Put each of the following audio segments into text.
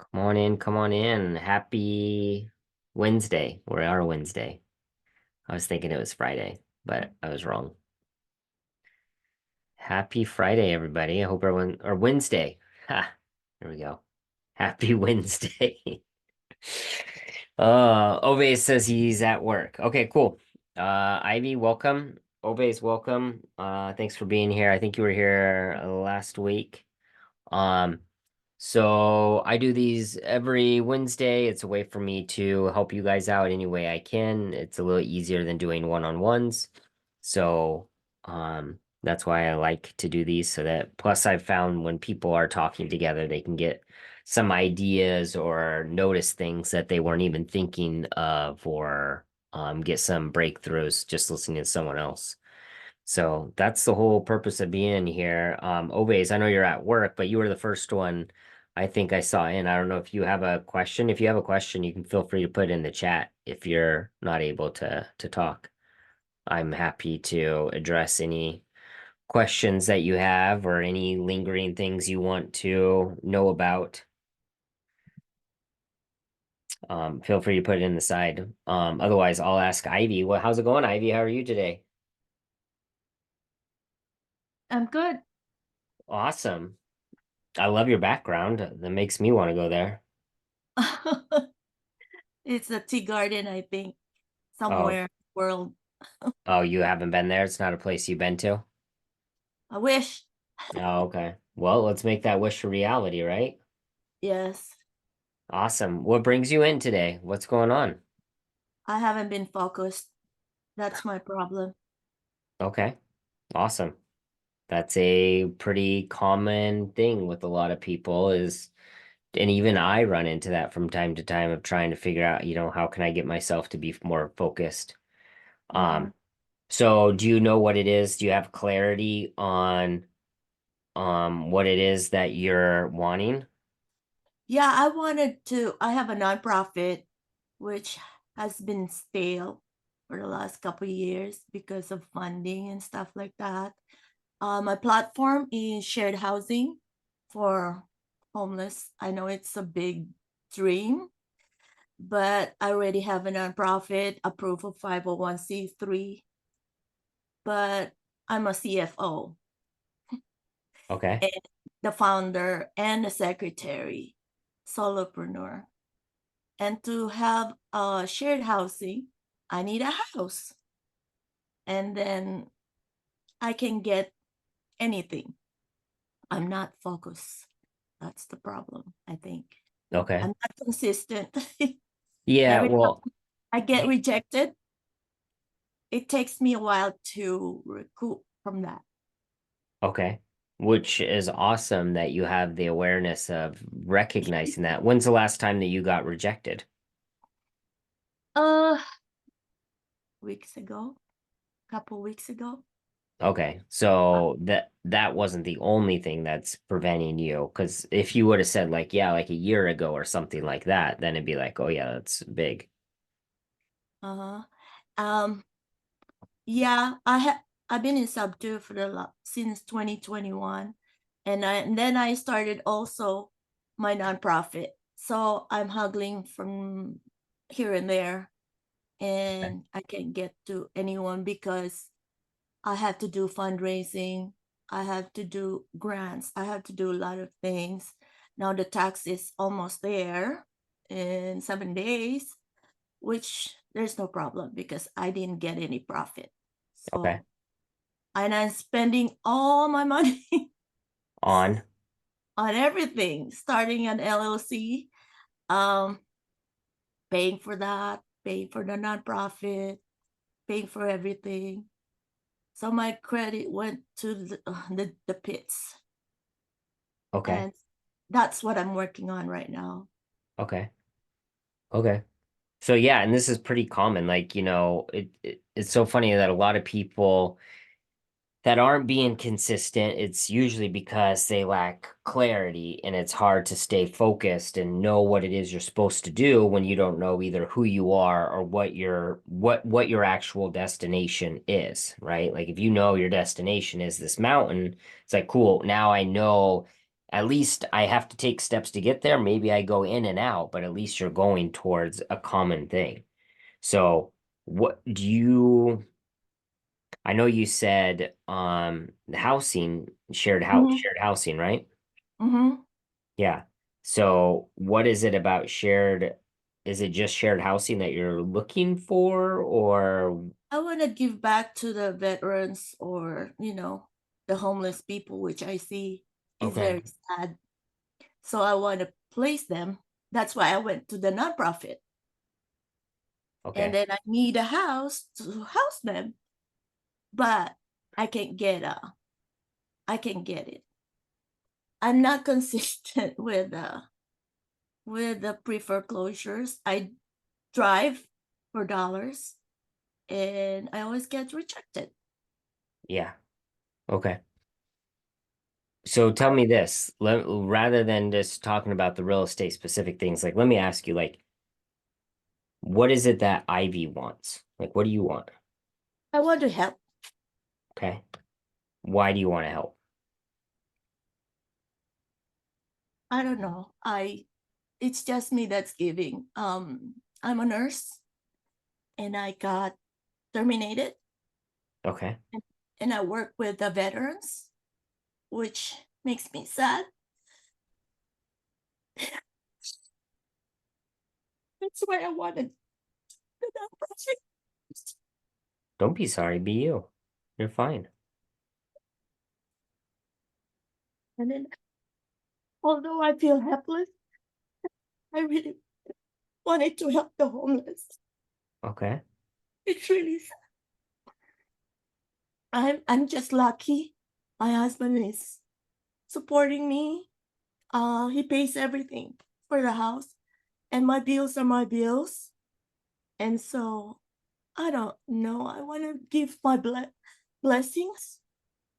Come on in, come on in. Happy Wednesday. We are Wednesday. I was thinking it was Friday, but I was wrong. Happy Friday, everybody. I hope everyone, or Wednesday. Ha, there we go. Happy Wednesday. Ove says he's at work. Okay, cool. Ivy, welcome. Ove's welcome. Thanks for being here. I think you were here last week. Um, So I do these every Wednesday. It's a way for me to help you guys out any way I can. It's a little easier than doing one-on-ones. So that's why I like to do these so that plus I've found when people are talking together, they can get some ideas or notice things that they weren't even thinking of or get some breakthroughs just listening to someone else. So that's the whole purpose of being here. Oves, I know you're at work, but you were the first one I think I saw in. I don't know if you have a question. If you have a question, you can feel free to put it in the chat if you're not able to talk. I'm happy to address any questions that you have or any lingering things you want to know about. Feel free to put it in the side. Otherwise, I'll ask Ivy. Well, how's it going, Ivy? How are you today? I'm good. Awesome. I love your background. That makes me want to go there. It's a tea garden, I think, Oh, somewhere in the world. oh, you haven't been there? It's not a place you've been to? I wish. Oh, okay. Well, let's make that wish a reality, right? Yes, Awesome. What brings you in today? What's going on? I haven't been focused. That's my problem. Okay, awesome. That's a pretty common thing with a lot of people is, and even I run into that from time to time of trying to figure out, how can I get myself to be more focused? Yeah. Um, so do you know what it is? Do you have clarity on what it is that you're wanting? Yeah, I have a nonprofit which has been stale for the last couple of years because of funding and stuff like that. My platform is shared housing for homeless. I know it's a big dream, but I already have a nonprofit approved of 501(c)(3), but I'm a CFO Okay. and the founder and the secretary, solopreneur. And to have a shared housing, I need a house. And then I can get anything. I'm not focused. That's the problem, I think. I'm Okay. not consistent. Yeah, Every time well, I get rejected, it takes me a while to recoup from that. okay. Which is awesome that you have the awareness of recognizing that. When's the last time that you got rejected? Uh, weeks ago, couple weeks ago. Okay. Uh, So that wasn't the only thing that's preventing you. Because if you would have said like, yeah, like a year ago or something like that, then it'd be like, oh yeah, that's big. uh-huh. Um, yeah, I've been in Subdue for since 2021, and then I started also my nonprofit. So I'm haggling from here and there, Okay. and I can't get to anyone because I have to do fundraising, I have to do grants, I have to do a lot of things. Now the tax is almost there in 7 days, which there's no problem because I didn't get any profit. Okay. So, and I'm spending all my money On. on everything, starting an LLC, um, paying for that, paying for the nonprofit, paying for everything. So my credit went to the pits. Okay. And that's what I'm working on right now. Okay. Okay. So yeah, and this is pretty common. Like, it's so funny that a lot of people that aren't being consistent, it's usually because they lack clarity and it's hard to stay focused and know what it is you're supposed to do when you don't know either who you are or what your actual destination is, right? Like if you know your destination is this mountain, it's like cool, now I know at least I have to take steps to get there. Maybe I go in and out, but at least you're going towards a common thing. So what do you, I know you said housing, Mm-hmm. shared housing, right? Mm-hmm. Yeah. So what is it about shared, is it just shared housing that you're looking for or I want to give back to the veterans or, the homeless people, which I see is okay, very sad. So I want to place them. That's why I went to the nonprofit. And okay. then I need a house to house them, but I can't get I can get it. I'm not consistent with the pre-foreclosures. I drive for dollars and I always get rejected. Yeah. Okay. So tell I, me this, rather than just talking about the real estate specific things, like let me ask you, like, what is it that Ivy wants? Like, what do you want? I want to help. Okay. Why do you want to help? I don't know. It's just me that's giving. I'm a nurse and I got terminated Okay. and, and I work with the veterans, which makes me sad. That's why I wanted the nonprofit. Don't be sorry, be you. You're fine. And then, although I feel helpless, I really wanted to help the homeless. Okay. It's really sad. I'm just lucky. My husband is supporting me. He pays everything for the house, and my bills are my bills. And so I don't know. I want to give my blessings,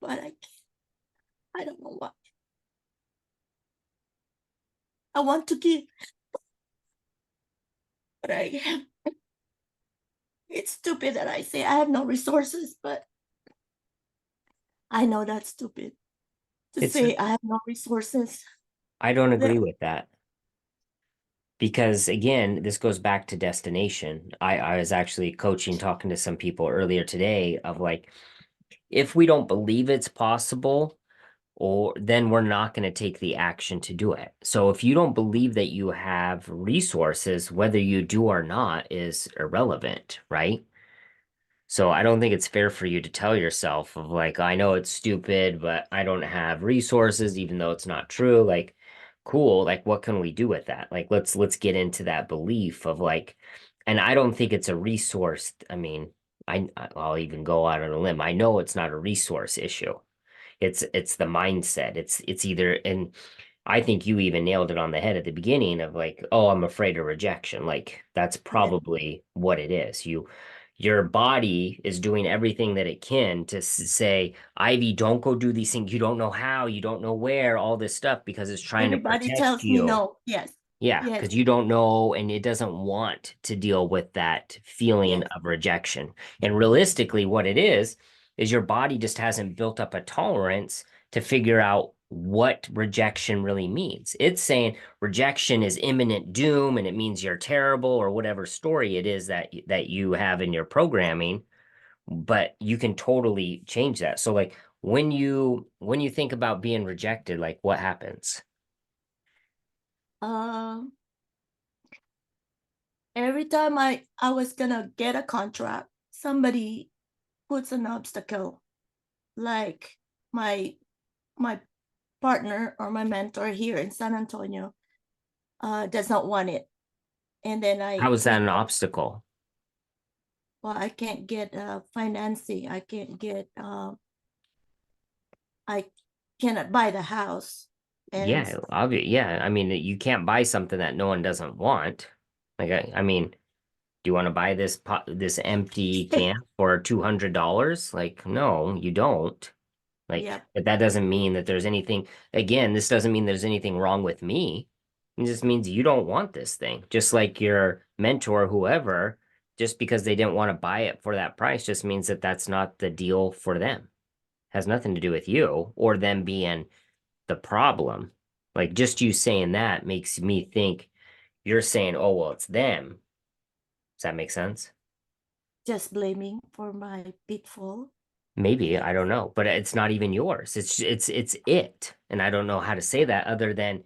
but I can't. I don't know what. I want to give, but I have. It's stupid that I say I have no resources, but I know that's stupid to It's, say I have no resources. I don't That agree with that because again, this goes back to destination. I was actually coaching, talking to some people earlier today of like, if we don't believe it's possible, or then we're not going to take the action to do it. So if you don't believe that you have resources, whether you do or not is irrelevant, right? So I don't think it's fair for you to tell yourself of like, I know it's stupid, but I don't have resources, even though it's not true. Like, cool. Like, what can we do with that? Like, let's get into that belief of like, and I don't think it's a resource. I mean, I'll even go out on a limb. I know it's not a resource issue. It's the mindset. It's either, and I think you even nailed it on the head at the beginning of like, oh, I'm afraid of rejection. Like that's yeah, probably what it is. Your body is doing everything that it can to say, Ivy, don't go do these things. You don't know how, you don't know where, all this stuff because it's trying to everybody protect tells me you. no. Yes, Yeah, yes, because you don't know and it doesn't want to deal with that feeling yes. of rejection. And realistically, what it is your body just hasn't built up a tolerance to figure out what rejection really means. It's saying rejection is imminent doom and it means you're terrible or whatever story it is that you have in your programming, but you can totally change that. So like when you think about being rejected, like what happens? Um, every time I was gonna get a contract, somebody puts an obstacle, like my my partner or my mentor here in San Antonio does not want it, and then I How is that can't an get, obstacle? well, I can't get financing. I cannot buy the house, and Yeah, obvious. Yeah, I mean, you can't buy something that no one doesn't want. Like, I mean, do you want to buy this empty can for $200? Like, no, you don't. Like, yeah, but that doesn't mean that there's anything. Again, this doesn't mean there's anything wrong with me. It just means you don't want this thing. Just like your mentor, whoever, just because they didn't want to buy it for that price, just means that that's not the deal for them. Has nothing to do with you or them being the problem. Like just you saying that makes me think you're saying, oh, well, it's them. Does that make sense? Just blaming for my pitfall. Maybe, I don't know, but it's not even yours. It's it. And I don't know how to say that other than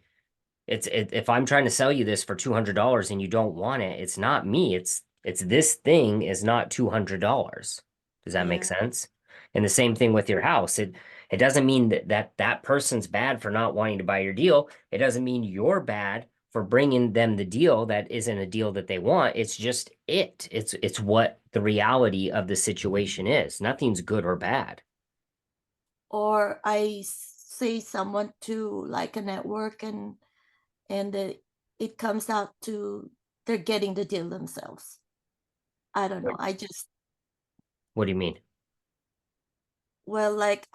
if I'm trying to sell you this for $200 and you don't want it, it's not me. It's this thing is not $200. Does that make Yeah. sense? And the same thing with your house. It doesn't mean that person's bad for not wanting to buy your deal. It doesn't mean you're bad for bringing them the deal that isn't a deal that they want. It's just it's what the reality of the situation is. Nothing's good or bad. Or I say someone to like a network and it comes out to they're getting the deal themselves. I don't What, know. I just what do you mean? well, like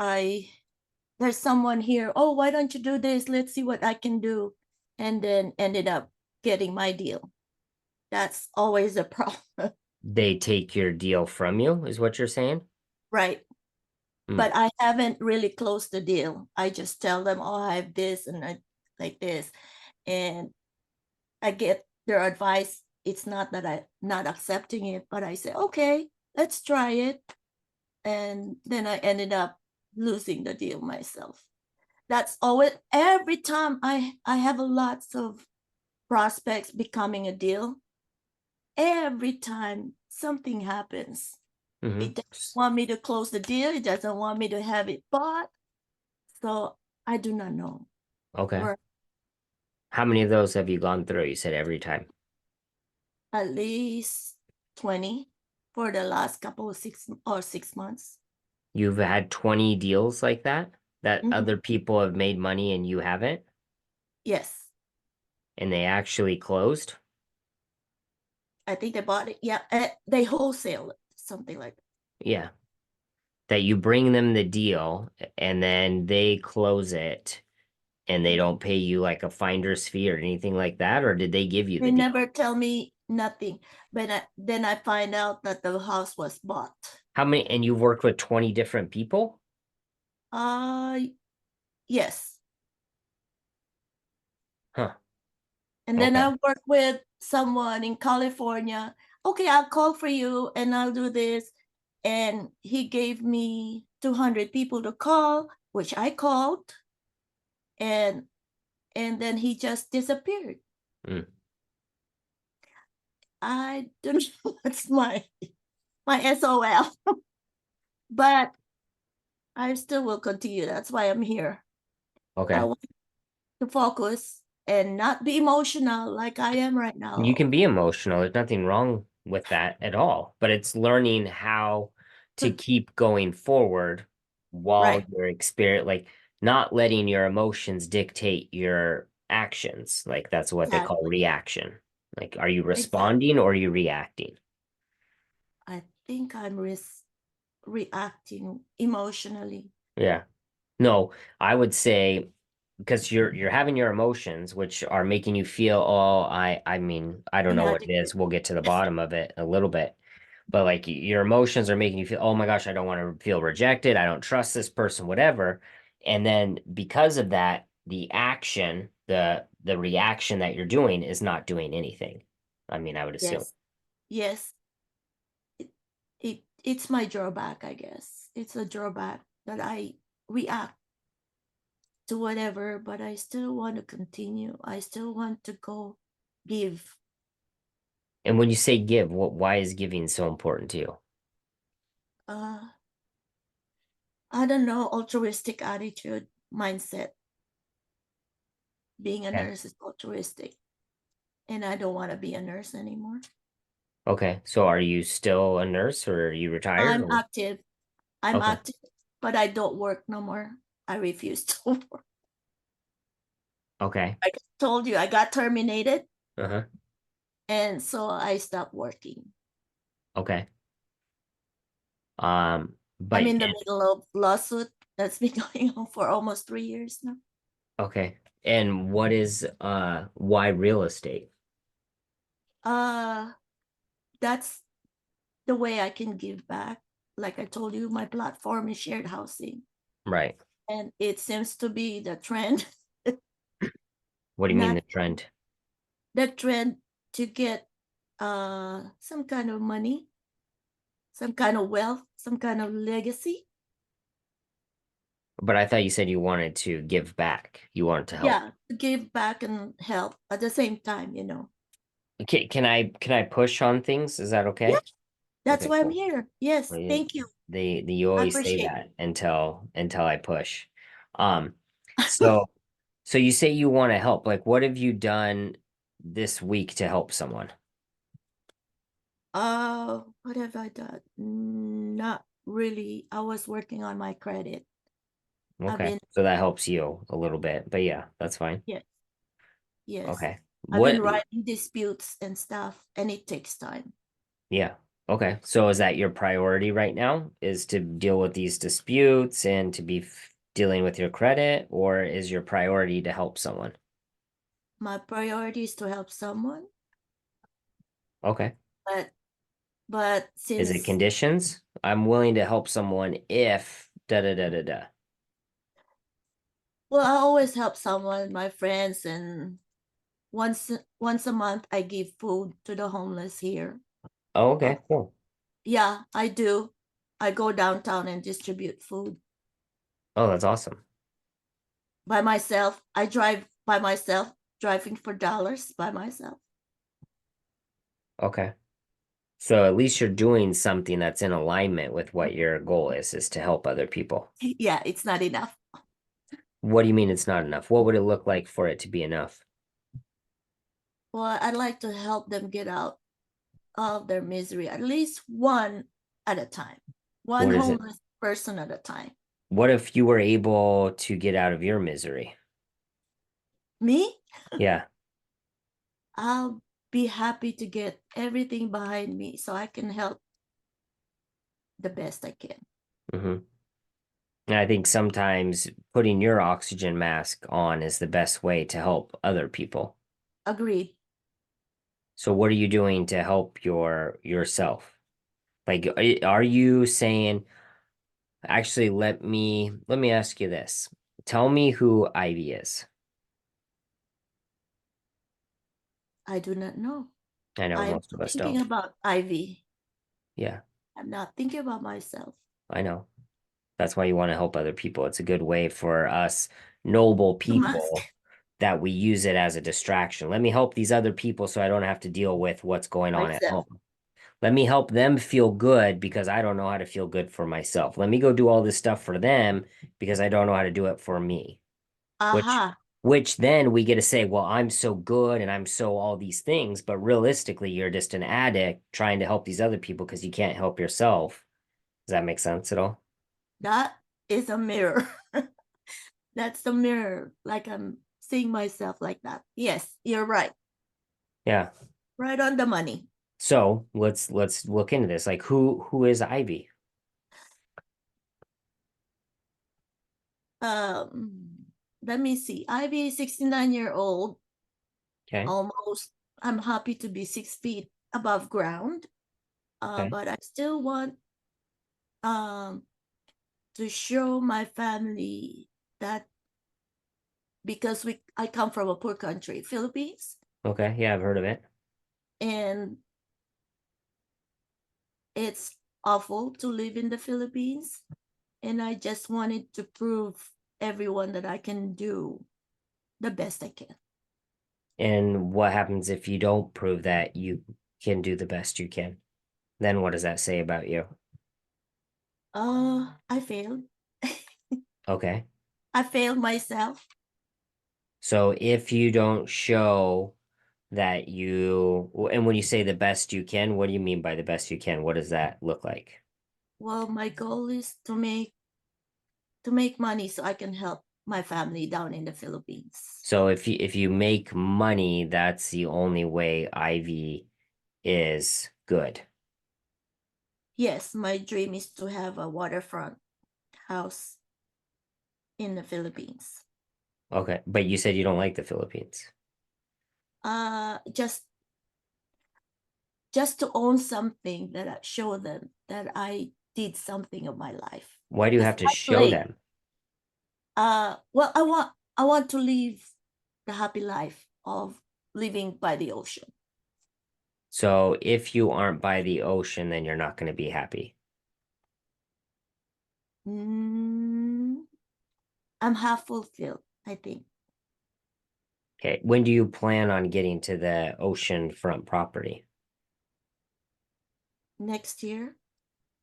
there's someone here. Oh, why don't you do this? Let's see what I can do, and then ended up getting my deal. That's always a problem, They take your deal from you, is what you're saying? right? Hmm. But I haven't really closed the deal. I just tell them, oh, I have this and I like this, and I get their advice. It's not that I'm not accepting it, but I say, okay, let's try it. And then I ended up losing the deal myself. That's always every time I have a lots of prospects becoming a deal. Every time something happens, Hmm. it doesn't want me to close the deal. It doesn't want me to have it bought. So I do not know. Okay. Or How many of those have you gone through? You said every time. at least 20 for the last couple of 6 months. You've had 20 deals like that Mhm. other people have made money and you haven't, Yes, and they actually closed? I think they bought it. Yeah, they wholesale it, something like that. Yeah. That you bring them the deal and then they close it and they don't pay you like a finder's fee or anything like that, or did they give you the They deal? never tell me nothing. But then I find out that the house was bought. How many, and you've worked with 20 different people? Uh, yes. Huh. And then Okay. I work with someone in California. Okay, I'll call for you and I'll do this. And he gave me 200 people to call, which I called, and and then he just disappeared. Mm. I don't know what's my SOL, but I still will continue. That's why I'm here. I Okay. want to focus and not be emotional like I am right You now. can be emotional. There's nothing wrong with that at all, but it's learning how to To keep going forward while right, you're experience, like not letting your emotions dictate your actions. Like that's what they call exactly, reaction. Like, are you exactly. responding or are you reacting? I think I'm reacting emotionally. Yeah. No, I would say because you're having your emotions, which are making you feel, oh, I mean, I don't know what it Inadequate. is. We'll get to the bottom of it a little bit. But like your emotions are making you feel, oh my gosh, I don't want to feel rejected. I don't trust this person, whatever. And then because of that, the action, the reaction that you're doing is not doing anything. I mean, I would assume. Yes, yes. It, it's my drawback, I guess. It's a drawback that I react to whatever, but I still want to continue. I still want to go give. And when you say give, why is giving so important to you? Uh, I don't know, altruistic attitude, mindset. Being a Okay. nurse is altruistic, and I don't want to be a nurse anymore. Okay. So are you still a nurse or are you retired I'm or? active. I'm Okay. active, but I don't work no more. I refuse to work. Okay. Like I told you, I got terminated, Uh-huh. and so I stopped working. Okay. I'm But in the middle of lawsuit that's been going on for almost 3 years now. okay. And what is why real estate? Uh, that's the way I can give back. Like I told you, my platform is shared housing, Right. and it seems to be the trend. What do you mean not the trend? the trend to get some kind of money, some kind of wealth, some kind of legacy. But I thought you said you wanted to give back. You wanted to help. Yeah, to give back and help at the same time, you know. Okay, can I push on things? Is that Yeah, okay? that's Okay, why I'm cool. here. Yes, Well, thank you. you I always say appreciate that until I push. Um, so so you say you want to help. Like, what have you done this week to help someone? what have I done? Not really. I was working on my credit. I've Okay, been, so that helps you a little bit, but yeah, that's fine. yes, yes. Okay. I've What? been writing disputes and stuff, and it takes time. Yeah. Okay. So is that your priority right now? Is to deal with these disputes and to be dealing with your credit, or is your priority to help someone? My priority is to help someone, Okay. but but Is it since, conditions? I'm willing to help someone if da da da da da. well, I always help someone, my friends, and once a month I give food to the homeless here. Oh, Uh, okay, cool. yeah, I do. I go downtown and distribute food Oh, that's awesome. by myself. I drive by myself, driving for dollars by myself. Okay. So at least you're doing something that's in alignment with what your goal is to help other people. Yeah, it's not enough. What do you mean it's not enough? What would it look like for it to be enough? Well, I'd like to help them get out of their misery, at least one at a time, one What is it? homeless person at a time. What if you were able to get out of your misery? Me, Yeah. I'll be happy to get everything behind me so I can help the best I can. Hmm. And I think sometimes putting your oxygen mask on is the best way to help other people. Agreed. So what are you doing to help yourself? Like, are you saying, actually, let me ask you this. Tell me who Ivy is. I do not know. I know I'm most of us thinking don't. about Ivy. Yeah, I'm not thinking about myself. I know. That's why you want to help other people. It's a good way for us noble The mask. people that we use it as a distraction. Let me help these other people so I don't have to deal with what's going on at Myself. home. Let me help them feel good because I don't know how to feel good for myself. Let me go do all this stuff for them because I don't know how to do it for me. Which Aha. which then we get to say, well, I'm so good and I'm so all these things, but realistically, you're just an addict trying to help these other people because you can't help yourself. Does that make sense at all? That is a mirror. That's the mirror. Like I'm seeing myself like that. Yes, you're right. Yeah. Right on the money. So let's look into this. Like who is Ivy? Um, Let me see. Ivy is 69-year-old. Okay. Almost. I'm happy to be 6 feet above ground. Okay. But I still want um to show my family that, because I come from a poor country, Philippines, Okay. Yeah, I've heard of it. and it's awful to live in the Philippines. And I just wanted to prove everyone that I can do the best I can. And what happens if you don't prove that you can do the best you can? Then what does that say about you? I failed. Okay. I failed myself. So if you don't show that and when you say the best you can, what do you mean by the best you can? What does that look like? Well, my goal is to make money so I can help my family down in the Philippines. So if you make money, that's the only way Ivy is good. Yes, my dream is to have a waterfront house in the Philippines. Okay. But you said you don't like the Philippines. Just to own something that I show them that I did something of my life. Why do you Because have to I show play. them? Well, I want to leave the happy life of living by the ocean. So if you aren't by the ocean, then you're not going to be happy. Mm, I'm half fulfilled, I think. Okay. When do you plan on getting to the ocean front property? Next year?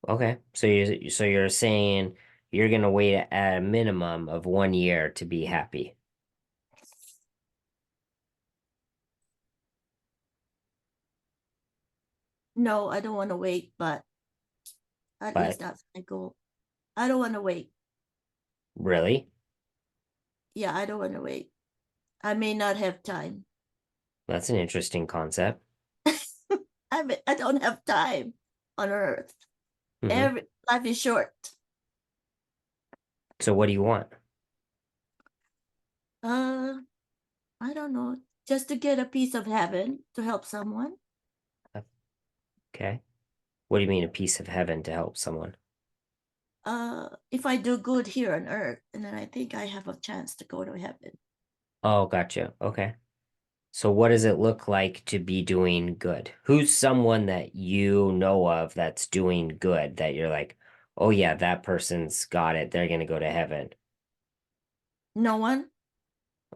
Okay. So you're saying you're going to wait at a minimum of 1 year to be happy. No, I don't want to wait, but at least But that's my goal. I don't want to wait. really, Yeah, I don't want to wait. I may not have time. that's an interesting concept. I don't have time on earth. Hmm. Every life is short. So what do you want? Uh, I don't know. Just to get a piece of heaven to help someone. Okay. What do you mean a piece of heaven to help someone? If I do good here on earth, and then I think I have a chance to go to heaven. Oh, gotcha. Okay. So what does it look like to be doing good? Who's someone that you know of that's doing good that you're like, oh yeah, that person's got it. They're gonna go to heaven. No one.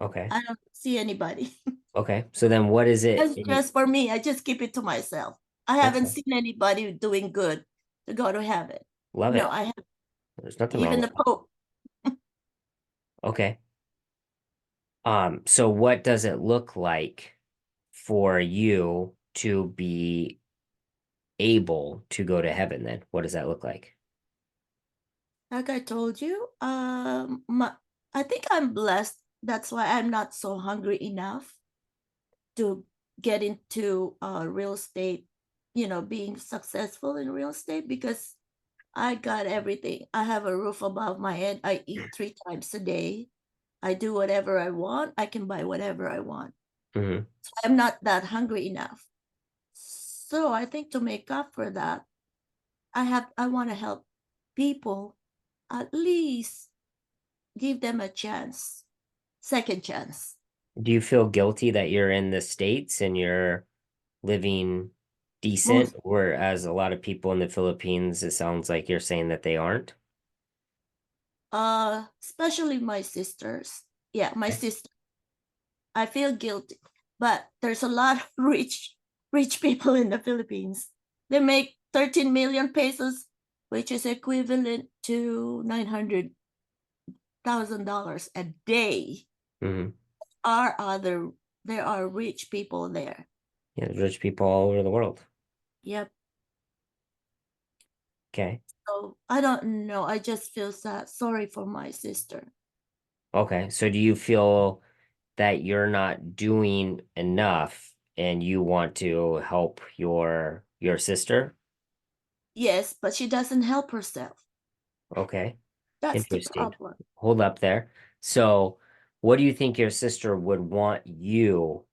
Okay. I don't see anybody. Okay. So then what is it That's just for me. I just keep it to myself. I haven't okay. seen anybody doing good to go to heaven. Love No, it. I have There's nothing wrong even with the that. Pope. Okay. So what does it look like for you to be able to go to heaven then? What does that look like? Like I told you, I think I'm blessed. That's why I'm not so hungry enough to get into real estate, being successful in real estate because I got everything. I have a roof above my head. I eat 3 times a day. I do whatever I want. I can buy whatever I want. Hmm. So I'm not that hungry enough. So I think to make up for that, I want to help people at least give them a chance, second chance. Do you feel guilty that you're in the States and you're living decent, Most whereas a lot of people in the Philippines, it sounds like you're saying that they aren't? especially my sisters. Yeah, my Okay. sister. I feel guilty. But there's a lot of rich people in the Philippines. They make 13 million pesos, which is equivalent to $900,000 a day. Hmm. Are other There are rich people there. Yeah, there's rich people all over the world. Yep. Okay. So I don't know. I just feel sad. Sorry for my sister. Okay. So do you feel that you're not doing enough and you want to help your sister? Yes, but she doesn't help herself. Okay. That's the Interesting. problem. Hold up there. So, what do you think your sister would want you,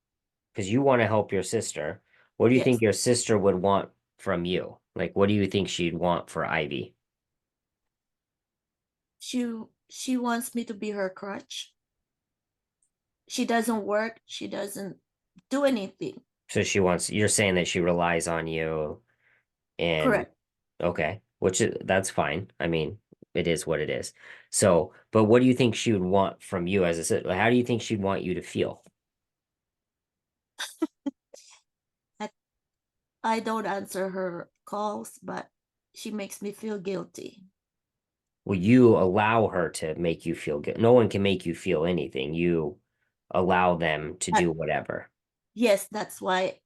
because you want to help your sister, what do you Yes. think your sister would want from you? Like, what do you think she'd want for Ivy? She wants me to be her crutch. She doesn't work. She doesn't do anything. So you're saying that she relies on you and Correct. okay, that's fine. I mean, it is what it is. So, but what do you think she would want from you as a sister? Like, how do you think she'd want you to feel? I, I don't answer her calls, but she makes me feel guilty. Will you allow her to make you feel good? No one can make you feel anything. You allow them to But do whatever, yes, that's why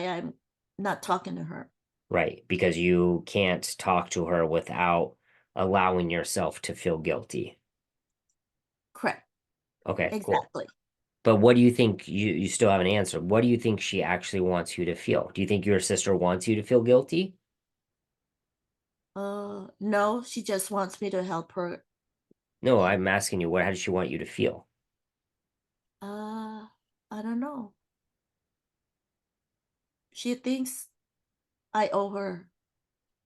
I'm not talking to her. right? Because you can't talk to her without allowing yourself to feel guilty. Correct. Okay, cool. Exactly. But what do you think you still haven't answered? What do you think she actually wants you to feel? Do you think your sister wants you to feel guilty? No, she just wants me to help her. No, I'm asking you, how does she want you to feel? Uh, I don't know. She thinks I owe her.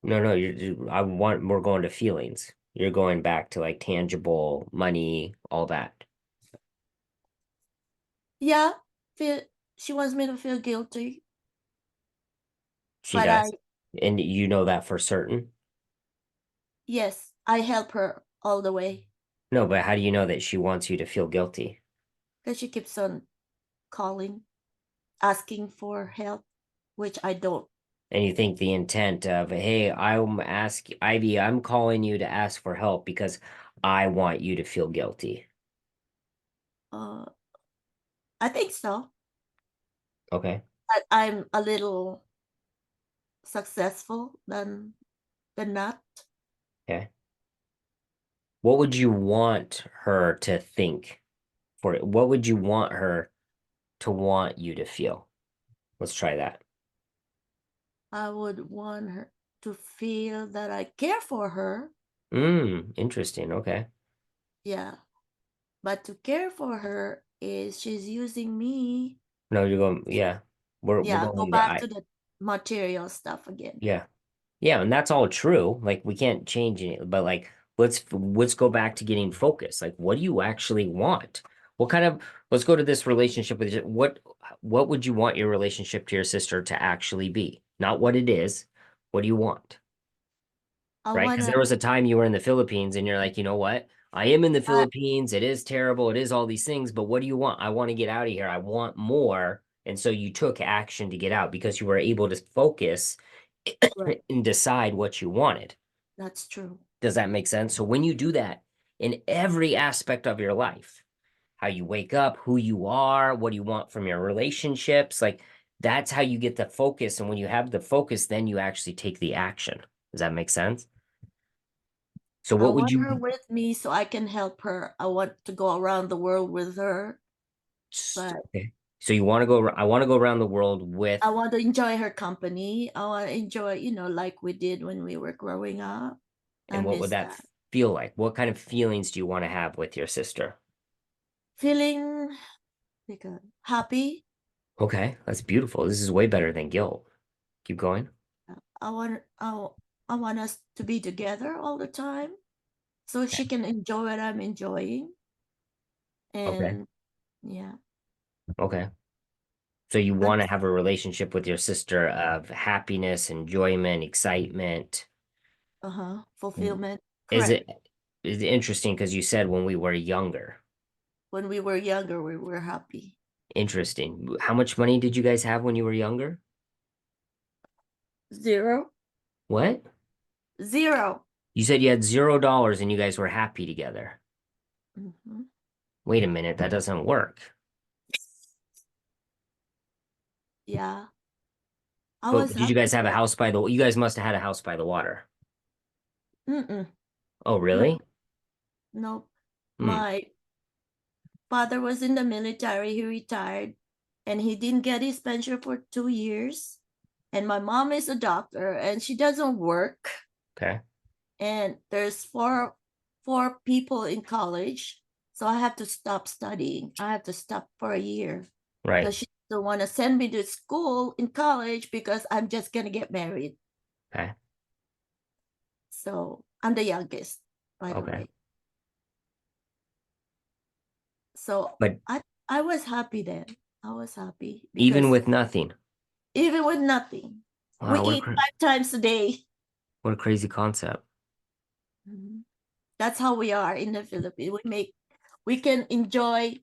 No, no, we're going to feelings. You're going back to like tangible money, all that. Yeah, feel she wants me to feel guilty, She but does. And you know that for certain? yes, I help her all the way No, but how do you know that she wants you to feel guilty? because she keeps on calling, asking for help, which I don't. And you think the intent of, hey, Ivy, I'm calling you to ask for help because I want you to feel guilty. Uh, I think so. Okay. That I'm a little successful than not. Okay. What would you want her to think for it? What would you want her to want you to feel? Let's try that. I would want her to feel that I care for her. Interesting. Okay. Yeah. But to care for her is she's using me. No, you're going, yeah. We're Yeah, go going to back I to the material stuff again. yeah. Yeah, and that's all true. Like we can't change it, but like let's go back to getting focused. Like what do you actually want? What kind of let's go to this relationship with what would you want your relationship to your sister to actually be? Not what it is. What do you want? I Right? Because wanna there was a time you were in the Philippines and you're like, you know what? I am in the I Philippines. It is terrible. It is all these things, but what do you want? I want to get out of here. I want more. And so you took action to get out because you were able to focus right, and decide what you wanted. that's true. Does that make sense? So when you do that in every aspect of your life, how you wake up, who you are, what do you want from your relationships, like that's how you get the focus. And when you have the focus, then you actually take the action. Does that make sense? So I what would want you her with me so I can help her. I want to go around the world with her, but okay. So you want to go, I want to go around the world with, I want to enjoy her company. I want to enjoy, like we did when we were growing up. I and what would miss that that. feel like? What kind of feelings do you want to have with your sister? Feeling like happy. Okay, that's beautiful. This is way better than guilt. Keep going. I want us to be together all the time so Okay. she can enjoy what I'm enjoying. Okay. And yeah, Okay. So you want to that's have a relationship with your sister of happiness, enjoyment, excitement. fulfillment. Is Correct. it is it interesting because you said when we were younger. When we were younger, we were happy. Interesting. How much money did you guys have when you were younger? Zero, What? zero. You said you had $0 and you guys were happy together. Mhm. Wait a minute, that doesn't work. Yeah, I But was did you guys happy have a then. house by the you guys must have had a house by the water. Mm-mm. Oh, No, really? no. Hmm. My father was in the military. He retired, and he didn't get his pension for 2 years. And my mom is a doctor, and she doesn't work. Okay. And there's four people in college, so I have to stop studying. I have to stop for a year Right. because she doesn't want to send me to school in college because I'm just gonna get married. Okay. So I'm the youngest, by the Okay. way. So But I was happy then. I was happy even because with nothing. even with nothing, we Wow, eat 5 times a day. what a crazy concept. Mhm. That's how we are in the Philippines. We can enjoy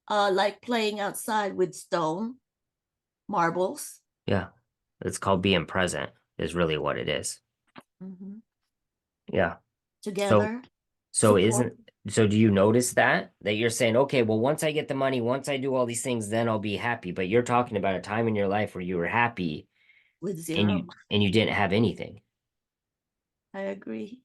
like playing outside with stone marbles. Yeah. It's called being present is really what it is. Mhm. Yeah. So Together, so support isn't so do you notice that you're saying, okay, well, once I get the money, once I do all these things, then I'll be happy. But you're talking about a time in your life where you were happy with and zero. you didn't have anything. I agree.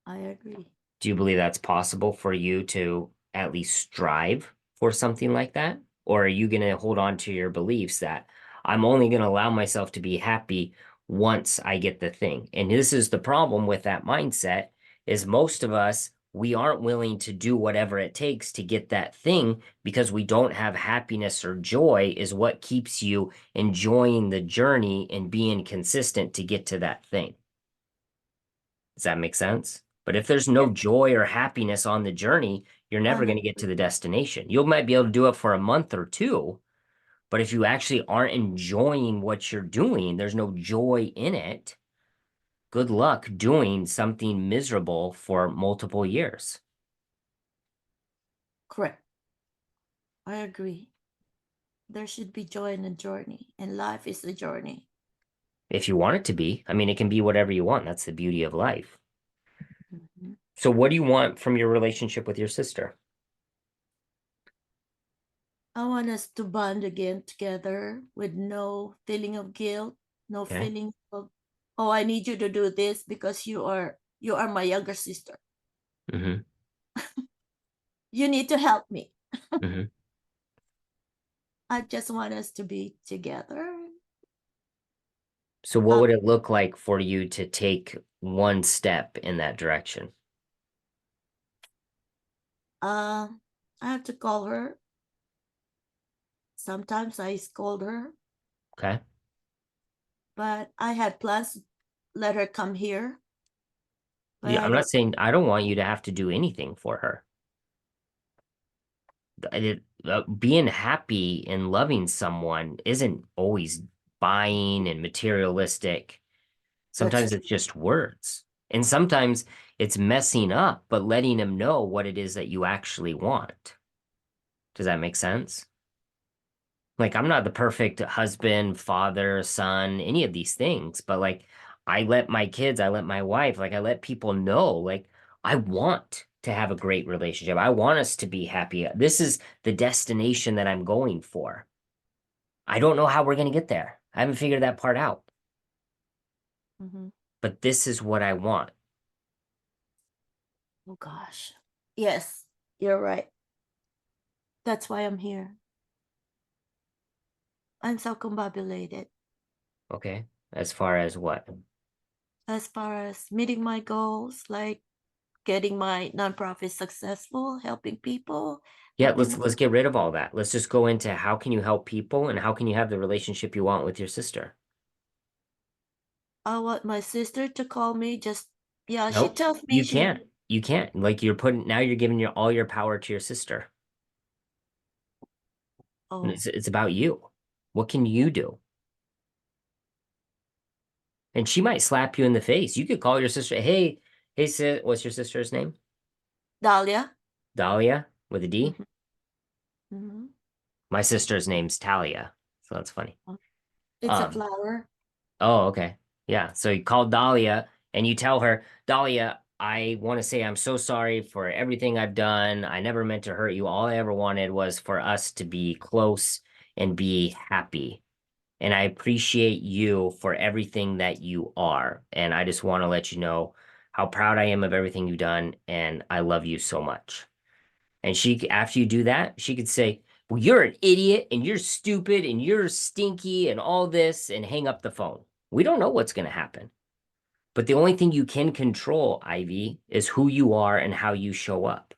I agree. Do you believe that's possible for you to at least strive for something like that? Or are you going to hold on to your beliefs that I'm only going to allow myself to be happy once I get the thing? And this is the problem with that mindset is most of us, we aren't willing to do whatever it takes to get that thing because we don't have happiness or joy is what keeps you enjoying the journey and being consistent to get to that thing. Does that make sense? But if there's no joy or happiness on the journey, you're never On going to get to the destination. You might be able to do it for a month or two, but if you actually aren't enjoying what you're doing, there's no joy in it. Good luck doing something miserable for multiple years. correct. I agree. There should be joy in the journey, and life is a journey. If you want it to be, I mean, it can be whatever you want. That's the beauty of life. Mhm. So, what do you want from your relationship with your sister? I want us to bond again together with no feeling of guilt, no Okay. feeling of, oh, I need you to do this because you are my younger sister. Mm-hmm. You need to help me. Mm-hmm. I just want us to be together. So, what Uh, would it look like for you to take one step in that direction? uh, I have to call her. Sometimes I scold her, Okay. but I had plans to let her come here, but Yeah, I I'm not don't. saying I don't want you to have to do anything for her. Being happy and loving someone isn't always buying and materialistic. That's Sometimes it's just words. And sometimes it's messing up, but letting them know what it is that you actually want. Does that make sense? Like, I'm not the perfect husband, father, son, any of these things, but like, I let my wife, like, I let people know, like, I want to have a great relationship. I want us to be happy. This is the destination that I'm going for. I don't know how we're going to get there. I haven't figured that part out, Mhm. but this is what I want. Oh gosh. Yes, you're right. That's why I'm here. I'm so combobulated Okay. As far as what? as far as meeting my goals, like getting my nonprofit successful, helping people, Yeah, helping let's get rid of all that. Let's just go into how can you help people and how can you have the relationship you want with your sister? I want my sister to call me. Just yeah, she Nope, tells me you she. can't. You can't. Like you're giving your all your power to your sister. And Oh, it's about you. What can you do? And she might slap you in the face. You could call your sister, hey sis, what's your sister's name? Dahlia. Dahlia with a D. Hmm. Hmm. My sister's name's Talia. So that's funny. It's a Um, flower. oh, okay. Yeah. So you call Dahlia and you tell her, Dahlia, I want to say I'm so sorry for everything I've done. I never meant to hurt you. All I ever wanted was for us to be close and be happy. And I appreciate you for everything that you are. And I just want to let you know how proud I am of everything you've done. And I love you so much. And after you do that, she could say, well, you're an idiot and you're stupid and you're stinky and all this and hang up the phone. We don't know what's going to happen. But the only thing you can control, Ivy, is who you are and how you show up.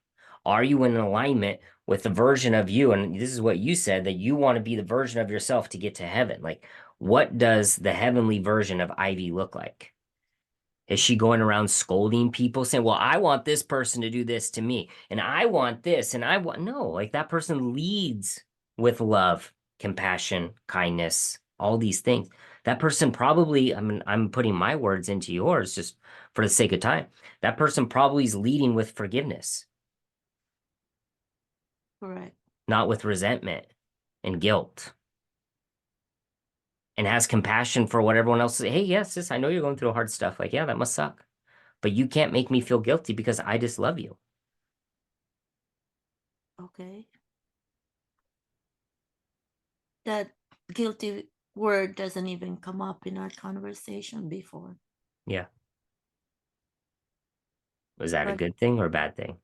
Are you in alignment with the version of you? And this is what you said that you want to be the version of yourself to get to heaven. Like, what does the heavenly version of Ivy look like? Is she going around scolding people saying, well, I want this person to do this to me, and I want this, and I want no, like that person leads with love, compassion, kindness, all these things. That person probably, I mean, I'm putting my words into yours just for the sake of time. That person probably is leading with forgiveness, Correct. not with resentment and guilt, and has compassion for what everyone else is. Hey, yes, sis, I know you're going through hard stuff. Like, yeah, that must suck. But you can't make me feel guilty because I just love you. Okay. That guilty word doesn't even come up in our conversation before. Yeah. Was that a But good thing or a bad thing?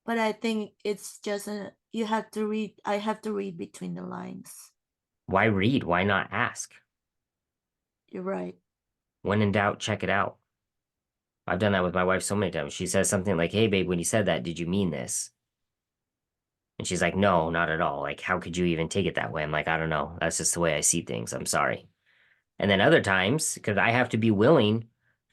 but I think it's just you have to read. I have to read between the lines. Why read? Why not ask? You're right. When in doubt, check it out. I've done that with my wife so many times. She says something like, hey, babe, when you said that, did you mean this? And she's like, no, not at all. Like, how could you even take it that way? I'm like, I don't know. That's just the way I see things. I'm sorry. And then other times, because I have to be willing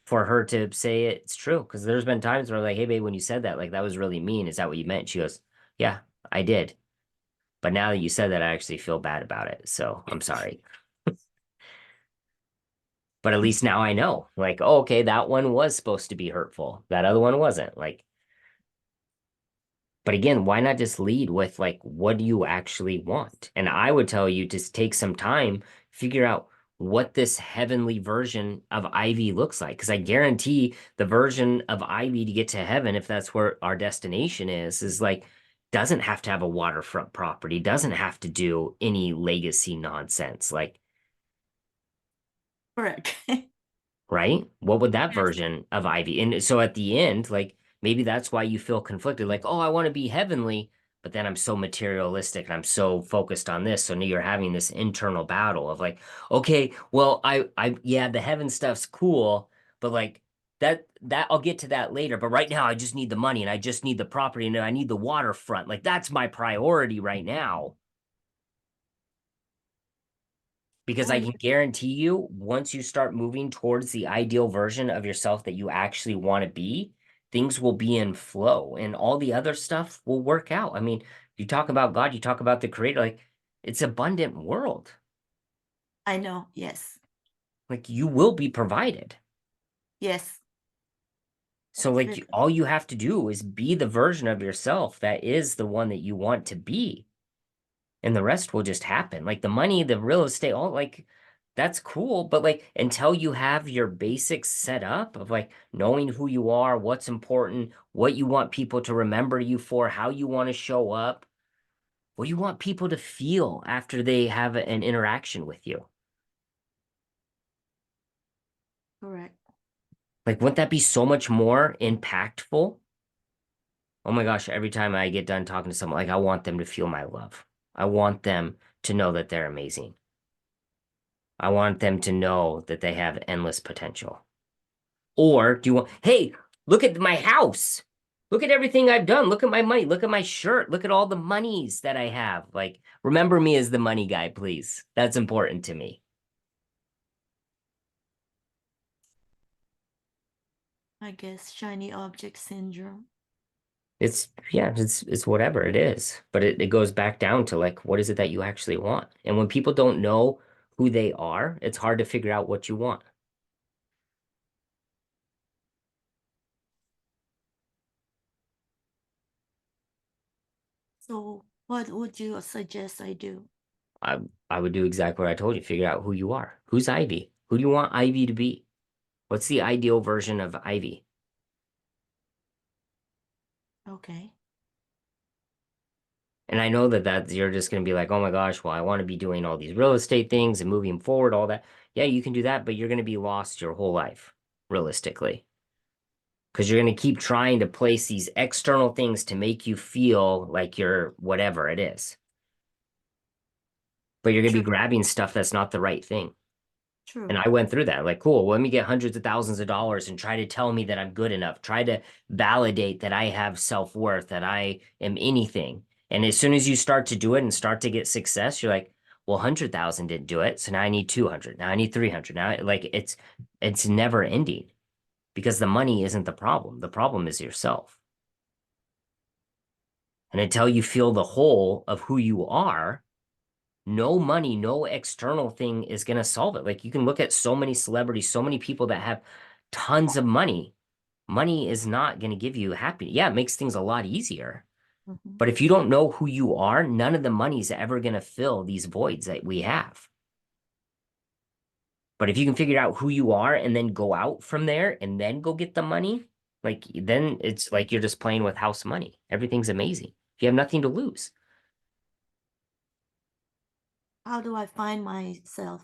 for her to say it's true. Because there's been times where like, hey babe, when you said that, like that was really mean. Is that what you meant? She goes, yeah, I did. But now that you said that, I actually feel bad about it. So I'm sorry. But at least now I know, like, oh, okay, that one was supposed to be hurtful. That other one wasn't. Like, but again, why not just lead with like, what do you actually want? And I would tell you to take some time, figure out what this heavenly version of Ivy looks like. Because I guarantee the version of Ivy to get to heaven, if that's where our destination is like, doesn't have to have a waterfront property, doesn't have to do any legacy nonsense. Like, Correct. right? What would that Yes. version of Ivy? And so at the end, like maybe that's why you feel conflicted, like, oh, I want to be heavenly, but then I'm so materialistic and I'm so focused on this. So now you're having this internal battle of like, okay, well, yeah, the heaven stuff's cool, but like that I'll get to that later. But right now I just need the money and I just need the property and I need the waterfront. Like that's my priority right now. Because Oh, I yeah. can guarantee you, once you start moving towards the ideal version of yourself that you actually want to be, things will be in flow and all the other stuff will work out. I mean, you talk about God, you talk about the creator, like it's abundant world. I know. Yes. Like you will be provided. Yes. So True. like all you have to do is be the version of yourself that is the one that you want to be. And the rest will just happen. Like the money, the real estate, all like that's cool. But like until you have your basics set up of like knowing who you are, what's important, what you want people to remember you for, how you want to show up, what do you want people to feel after they have an interaction with you? Correct. Like, wouldn't that be so much more impactful? Oh my gosh, every time I get done talking to someone, like I want them to feel my love. I want them to know that they're amazing. I want them to know that they have endless potential. Or do you want, hey, look at my house. Look at everything I've done. Look at my money. Look at my shirt. Look at all the monies that I have. Like, remember me as the money guy, please. That's important to me. I guess shiny object syndrome. Yeah, it's whatever it is. But it goes back down to like, what is it that you actually want? And when people don't know who they are, it's hard to figure out what you want. So, what would you suggest I do? I I would do exactly what I told you. Figure out who you are. Who's Ivy? Who do you want Ivy to be? What's the ideal version of Ivy? Okay. And I know that you're just going to be like, oh my gosh, well, I want to be doing all these real estate things and moving forward, all that. Yeah, you can do that, but you're going to be lost your whole life, realistically, because you're going to keep trying to place these external things to make you feel like you're whatever it is. But you're going to be True. grabbing stuff that's not the right thing. And True. I went through that. Like, cool, well, let me get hundreds of thousands of dollars and try to tell me that I'm good enough. Try to validate that I have self-worth, that I am anything. And as soon as you start to do it and start to get success, you're like, well, 100,000 didn't do it. So now I need 200. Now I need 300. Now like it's never ending because the money isn't the problem. The problem is yourself. And until you feel the whole of who you are, no money, no external thing is going to solve it. Like you can look at so many celebrities, so many people that have tons of money. Money is not going to give you happiness. Yeah, it makes things a lot easier. Mhm. But if you don't know who you are, none of the money is ever going to fill these voids that we have. But if you can figure out who you are and then go out from there and then go get the money, like then it's like you're just playing with house money. Everything's amazing. You have nothing to lose. How do I find myself?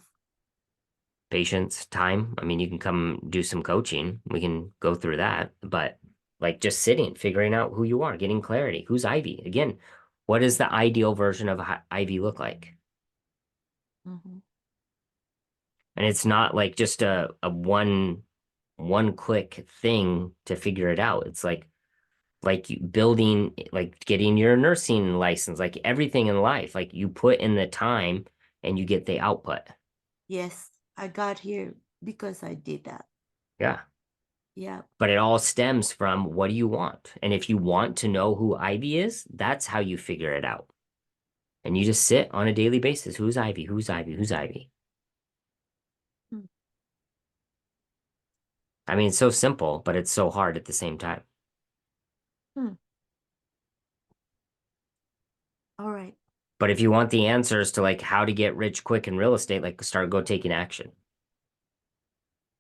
Patience, time. I mean, you can come do some coaching. We can go through that, but like just sitting, figuring out who you are, getting clarity. Who's Ivy? Again, what does the ideal version of Ivy look like? Mhm. And it's not like just a one click thing to figure it out. It's like you building like getting your nursing license, like everything in life. Like you put in the time and you get the output. Yes, I got here because I did that. Yeah. Yeah. But it all stems from what do you want? And if you want to know who Ivy is, that's how you figure it out. And you just sit on a daily basis. Who's Ivy? Who's Ivy? Who's Ivy? Hmm. I mean, it's so simple, but it's so hard at the same time. Hmm. All right. But if you want the answers to like how to get rich quick in real estate, like go taking action.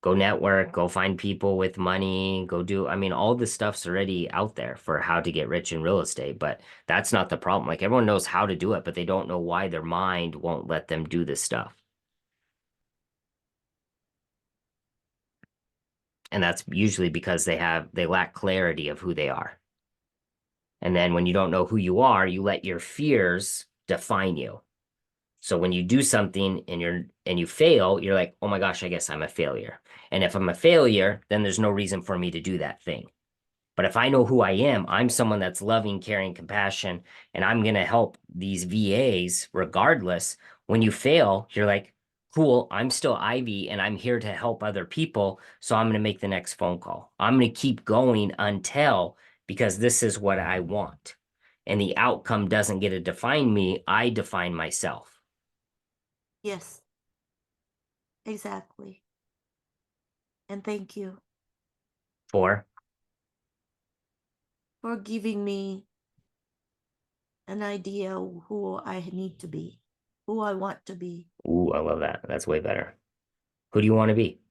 Go network, go find people with money, go do, I mean, all this stuff's already out there for how to get rich in real estate, but that's not the problem. Like everyone knows how to do it, but they don't know why their mind won't let them do this stuff. And that's usually because they lack clarity of who they are. And then when you don't know who you are, you let your fears define you. So when you do something and you fail, you're like, "Oh my gosh, I guess I'm a failure." And if I'm a failure, then there's no reason for me to do that thing. But if I know who I am, I'm someone that's loving, caring, compassion, and I'm going to help these VAs regardless. When you fail, you're like, cool, I'm still Ivy and I'm here to help other people. So I'm going to make the next phone call. I'm going to keep going until because this is what I want. And the outcome doesn't get to define me. I define myself. Yes, exactly. And thank you For, for giving me an idea of who I need to be, who I want to be. ooh, I love that. That's way better. Who do you want to be?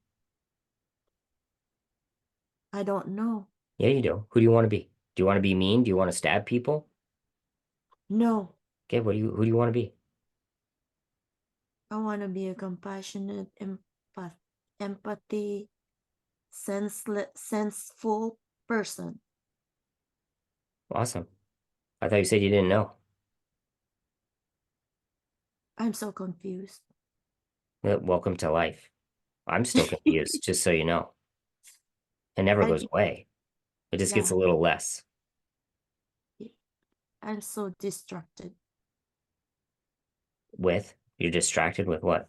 I don't know. Yeah, you do. Who do you want to be? Do you want to be mean? Do you want to stab people? No, Okay, who do you want to be? I want to be a compassionate, empathy, senseful person. Awesome. I thought you said you didn't know. I'm so confused. Welcome to life. I'm still confused, just so you know. It never I goes away. It just gets yeah, a little less. I'm so distracted With you're distracted with what?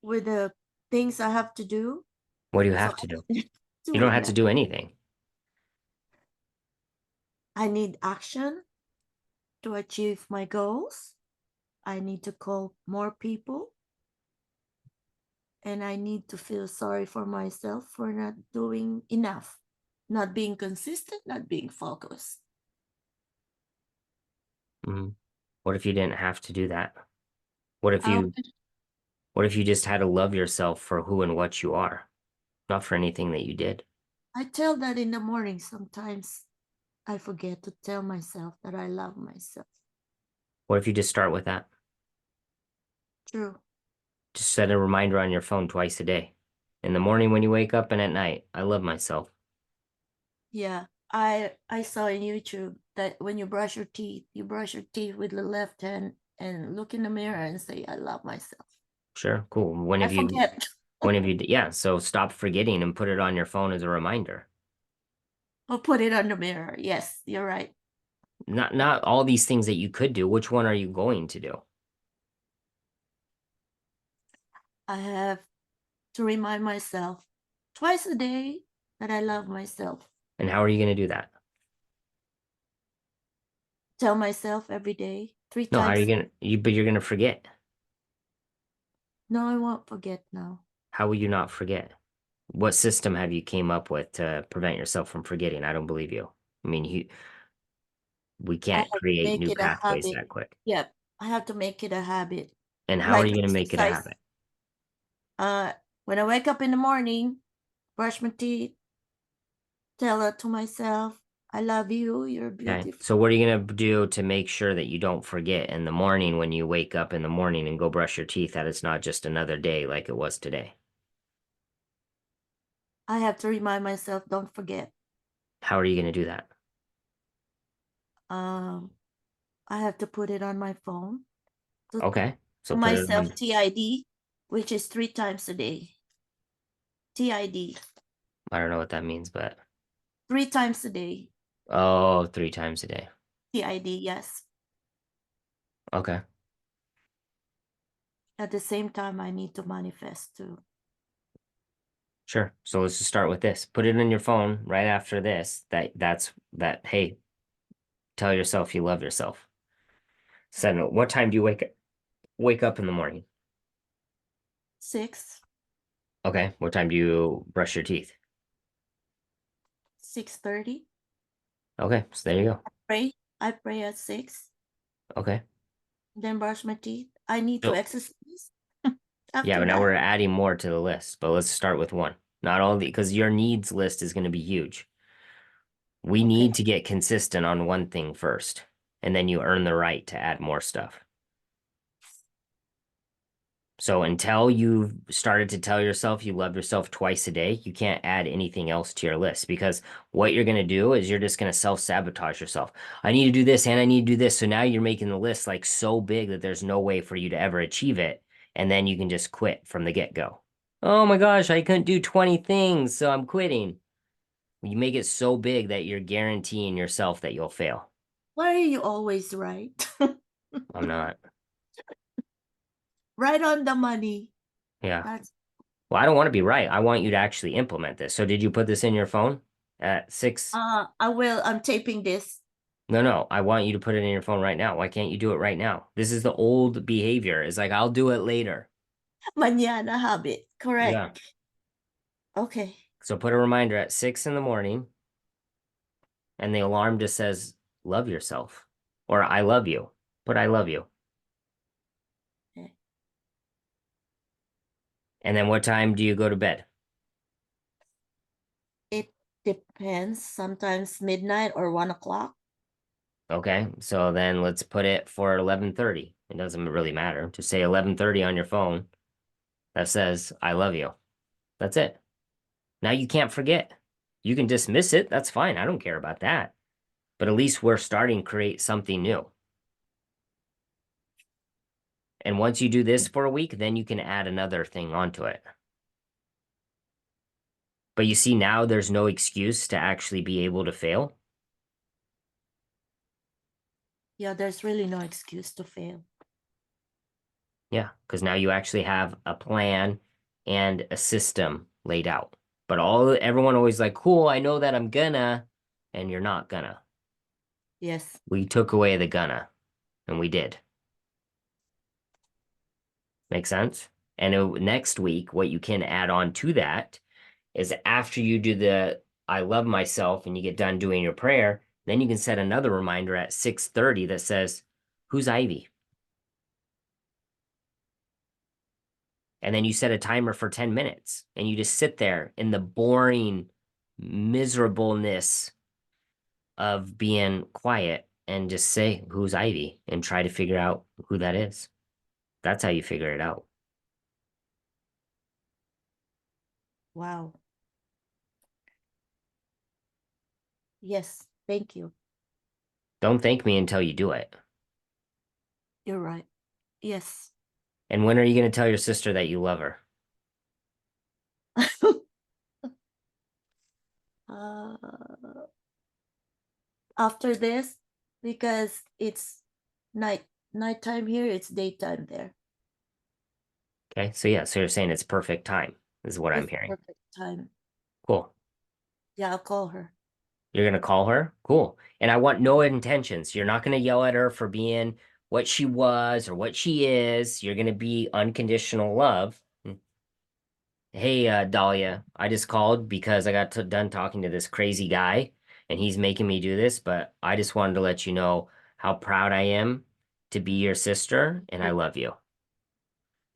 with the things I have to do. What do you So have to do? I'm You don't doing have to that. do anything. I need action to achieve my goals. I need to call more people. And I need to feel sorry for myself for not doing enough, not being consistent, not being focused. Mhm. What if you didn't have to do that? What if I, you what if you just had to love yourself for who and what you are, not for anything that you did? I tell that in the morning. Sometimes I forget to tell myself that I love myself. What if you just start with that? True. Just set a reminder on your phone twice a day. In the morning when you wake up and at night. I love myself. Yeah. I saw in YouTube that when you brush your teeth with the left hand and look in the mirror and say, I love myself. Sure, cool. When I have you forget. yeah, so stop forgetting and put it on your phone as a reminder. Or put it on the mirror. Yes, you're right. Not all these things that you could do. Which one are you going to do? I have to remind myself twice a day that I love myself. And how are you going to do that? Tell myself every day, three No, how are you times. going to but you're going to forget. No, I won't forget now. How will you not forget? What system have you came up with to prevent yourself from forgetting? I don't believe you. I mean, we I can't have to create make new it a pathways habit. that quick. Yep. I have to make it a habit. And how are Like you going to make it a exercise. habit? When I wake up in the morning, brush my teeth, tell it to myself, I love you, you're Okay. beautiful. So what are you going to do to make sure that you don't forget in the morning when you wake up in the morning and go brush your teeth that it's not just another day like it was today? I have to remind myself, don't forget. How are you going to do that? Um, I have to put it on my phone to Okay. So tell put it myself on. TID, which is 3 times a day. TID, I don't know what that means, but 3 times a day. oh, 3 times a day. TID, yes. Okay. At the same time, I need to manifest too. Sure. So let's just start with this. Put it in your phone right after this. Hey, tell yourself you love yourself. Set a note. What time do you wake up in the morning? 6, Okay. What time do you brush your teeth? 6:30. Okay. So there you go. Pray. I pray at 6, Okay. then brush my teeth. I need to So exercise yeah, after but now that. we're adding more to the list, but let's start with one. Not all the because your needs list is going to be huge. We Okay. need to get consistent on one thing first, and then you earn the right to add more stuff. So until you've started to tell yourself you love yourself twice a day, you can't add anything else to your list because what you're going to do is you're just going to self-sabotage yourself. I need to do this and I need to do this. So now you're making the list like so big that there's no way for you to ever achieve it. And then you can just quit from the get-go. Oh my gosh, I couldn't do 20 things, so I'm quitting. You make it so big that you're guaranteeing yourself that you'll fail. Why are you always right? I'm not. Right on the money. Yeah. That's Well, I don't want to be right. I want you to actually implement this. So did you put this in your phone at 6? I will. I'm taping this. No, no. I want you to put it in your phone right now. Why can't you do it right now? This is the old behavior. It's like I'll do it later. Manana habit. Yeah. Correct. Okay. So put a reminder at 6 in the morning and the alarm just says love yourself or I love you. Put I love you. Okay. And then what time do you go to bed? It depends. Sometimes midnight or 1 o'clock. Okay. So then let's put it for 11:30. It doesn't really matter. Just say 11:30 on your phone that says I love you. That's it. Now you can't forget. You can dismiss it. That's fine. I don't care about that. But at least we're starting to create something new. And once you do this for a week, then you can add another thing onto it. But you see, now there's no excuse to actually be able to fail. Yeah, there's really no excuse to fail. Yeah, because now you actually have a plan and a system laid out. But everyone always like, cool, I know that I'm gonna, and you're not gonna. Yes. We took away the gonna, and we did. Make sense? And next week, what you can add on to that is after you do the I love myself and you get done doing your prayer, then you can set another reminder at 6:30 that says, who's Ivy? And then you set a timer for 10 minutes and you just sit there in the boring miserableness of being quiet and just say, who's Ivy? And try to figure out who that is. That's how you figure it out. Wow. Yes. Thank you. Don't thank me until you do it. You're right. Yes. And when are you going to tell your sister that you love her? uh, After this, because it's nighttime here, it's daytime there. Okay. So, yeah. So you're saying it's perfect time, is what I'm It's hearing. perfect time. Cool. Yeah, I'll call her. You're gonna call her? Cool. And I want no intentions. You're not gonna yell at her for being what she was or what she is. You're gonna be unconditional love. Hey, Dahlia, I just called because I got done talking to this crazy guy and he's making me do this, but I just wanted to let you know how proud I am to be your sister and I love you.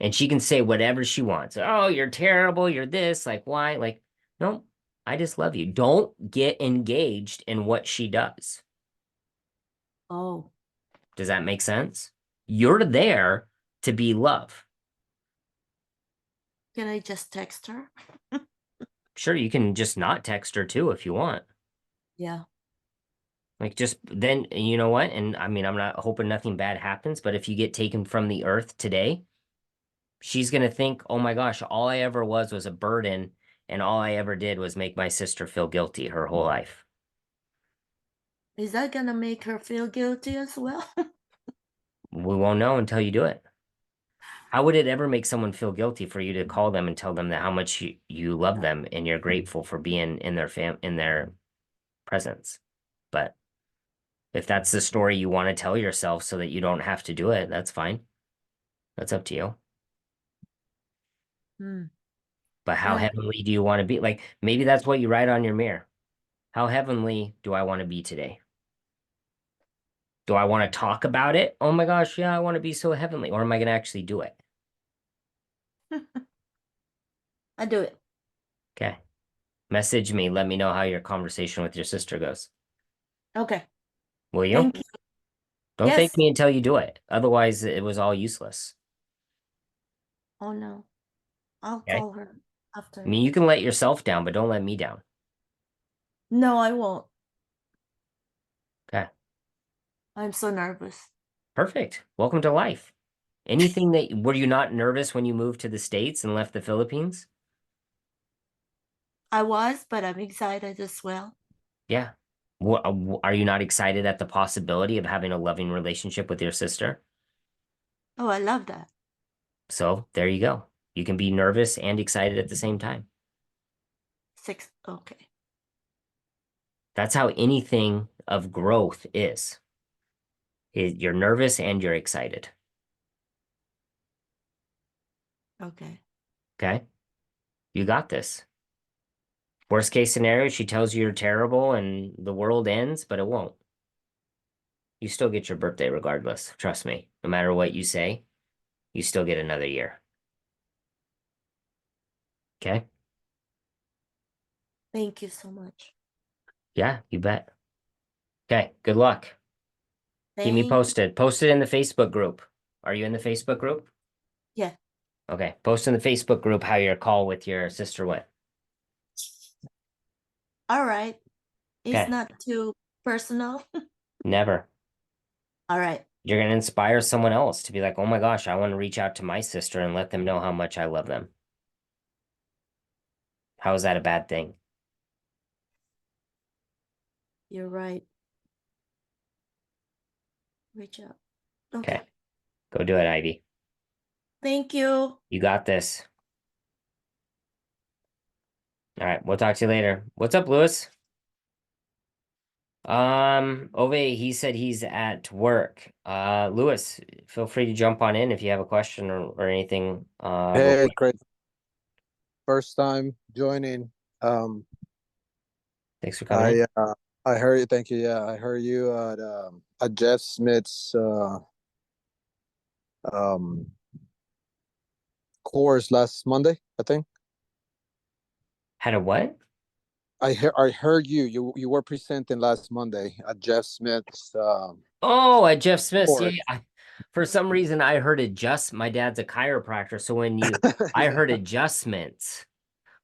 And she can say whatever she wants. Oh, you're terrible. You're this. Like, why? Like, no, I just love you. Don't get engaged in what she does. Oh, Does that make sense? You're there to be love. can I just text her? Sure, you can just not text her too if you want. Yeah. Like, just then, you know what? And I mean, I'm not hoping nothing bad happens, but if you get taken from the earth today, she's going to think, oh my gosh, all I ever was a burden. And all I ever did was make my sister feel guilty her whole life. Is that gonna make her feel guilty as well? We won't know until you do it. How would it ever make someone feel guilty for you to call them and tell them that how much you love them and you're grateful for being in their presence? But if that's the story you want to tell yourself so that you don't have to do it, that's fine. That's up to you. Hmm. But how Right. heavenly do you want to be? Like maybe that's what you write on your mirror. How heavenly do I want to be today? Do I want to talk about it? Oh my gosh, yeah, I want to be so heavenly. Or am I going to actually do it? I do it. Okay. Message me. Let me know how your conversation with your sister goes. Okay. Will you? Thank you. Don't thank Yes. me until you do it. Otherwise, it was all useless. Oh no. I'll Okay. call her I after. mean, you can let yourself down, but don't let me down. No, I won't. Okay. I'm so nervous. Perfect. Welcome to life. Anything that were you not nervous when you moved to the States and left the Philippines? I was, but I'm excited as well. Yeah. Are you not excited at the possibility of having a loving relationship with your sister? Oh, I love that. So there you go. You can be nervous and excited at the same time. Six. Okay. That's how anything of growth is. You're nervous and you're excited. Okay. Okay. You got this. Worst case scenario, she tells you you're terrible and the world ends, but it won't. You still get your birthday regardless. Trust me. No matter what you say, you still get another year. Okay. Thank you so much. Yeah, you bet. Okay. Good luck. Keep me Thank. posted. Post it in the Facebook group. Are you in the Facebook group? Yeah. Okay. Post in the Facebook group how your call with your sister went. All right. It's Okay. not too personal. Never. All right. You're going to inspire someone else to be like, oh my gosh, I want to reach out to my sister and let them know how much I love them. How is that a bad thing? You're right. Reach out. Okay. Okay. Go do it, Ivy. Thank you. You got this. All right. We'll talk to you later. What's up, Lewis? Ove, he said he's at work. Lewis, feel free to jump on in if you have a question or anything. Hey, great. First time joining. Um, Thanks for coming in. I heard you. Thank you. Yeah, I heard you at Jeff Smith's um course last Monday, I think. Had a what? I heard you. You were presenting last Monday at Jeff Smith's Oh, at Jeff Smith's. Yeah, course. for some reason I heard my dad's a chiropractor, so I heard Yeah. adjustments.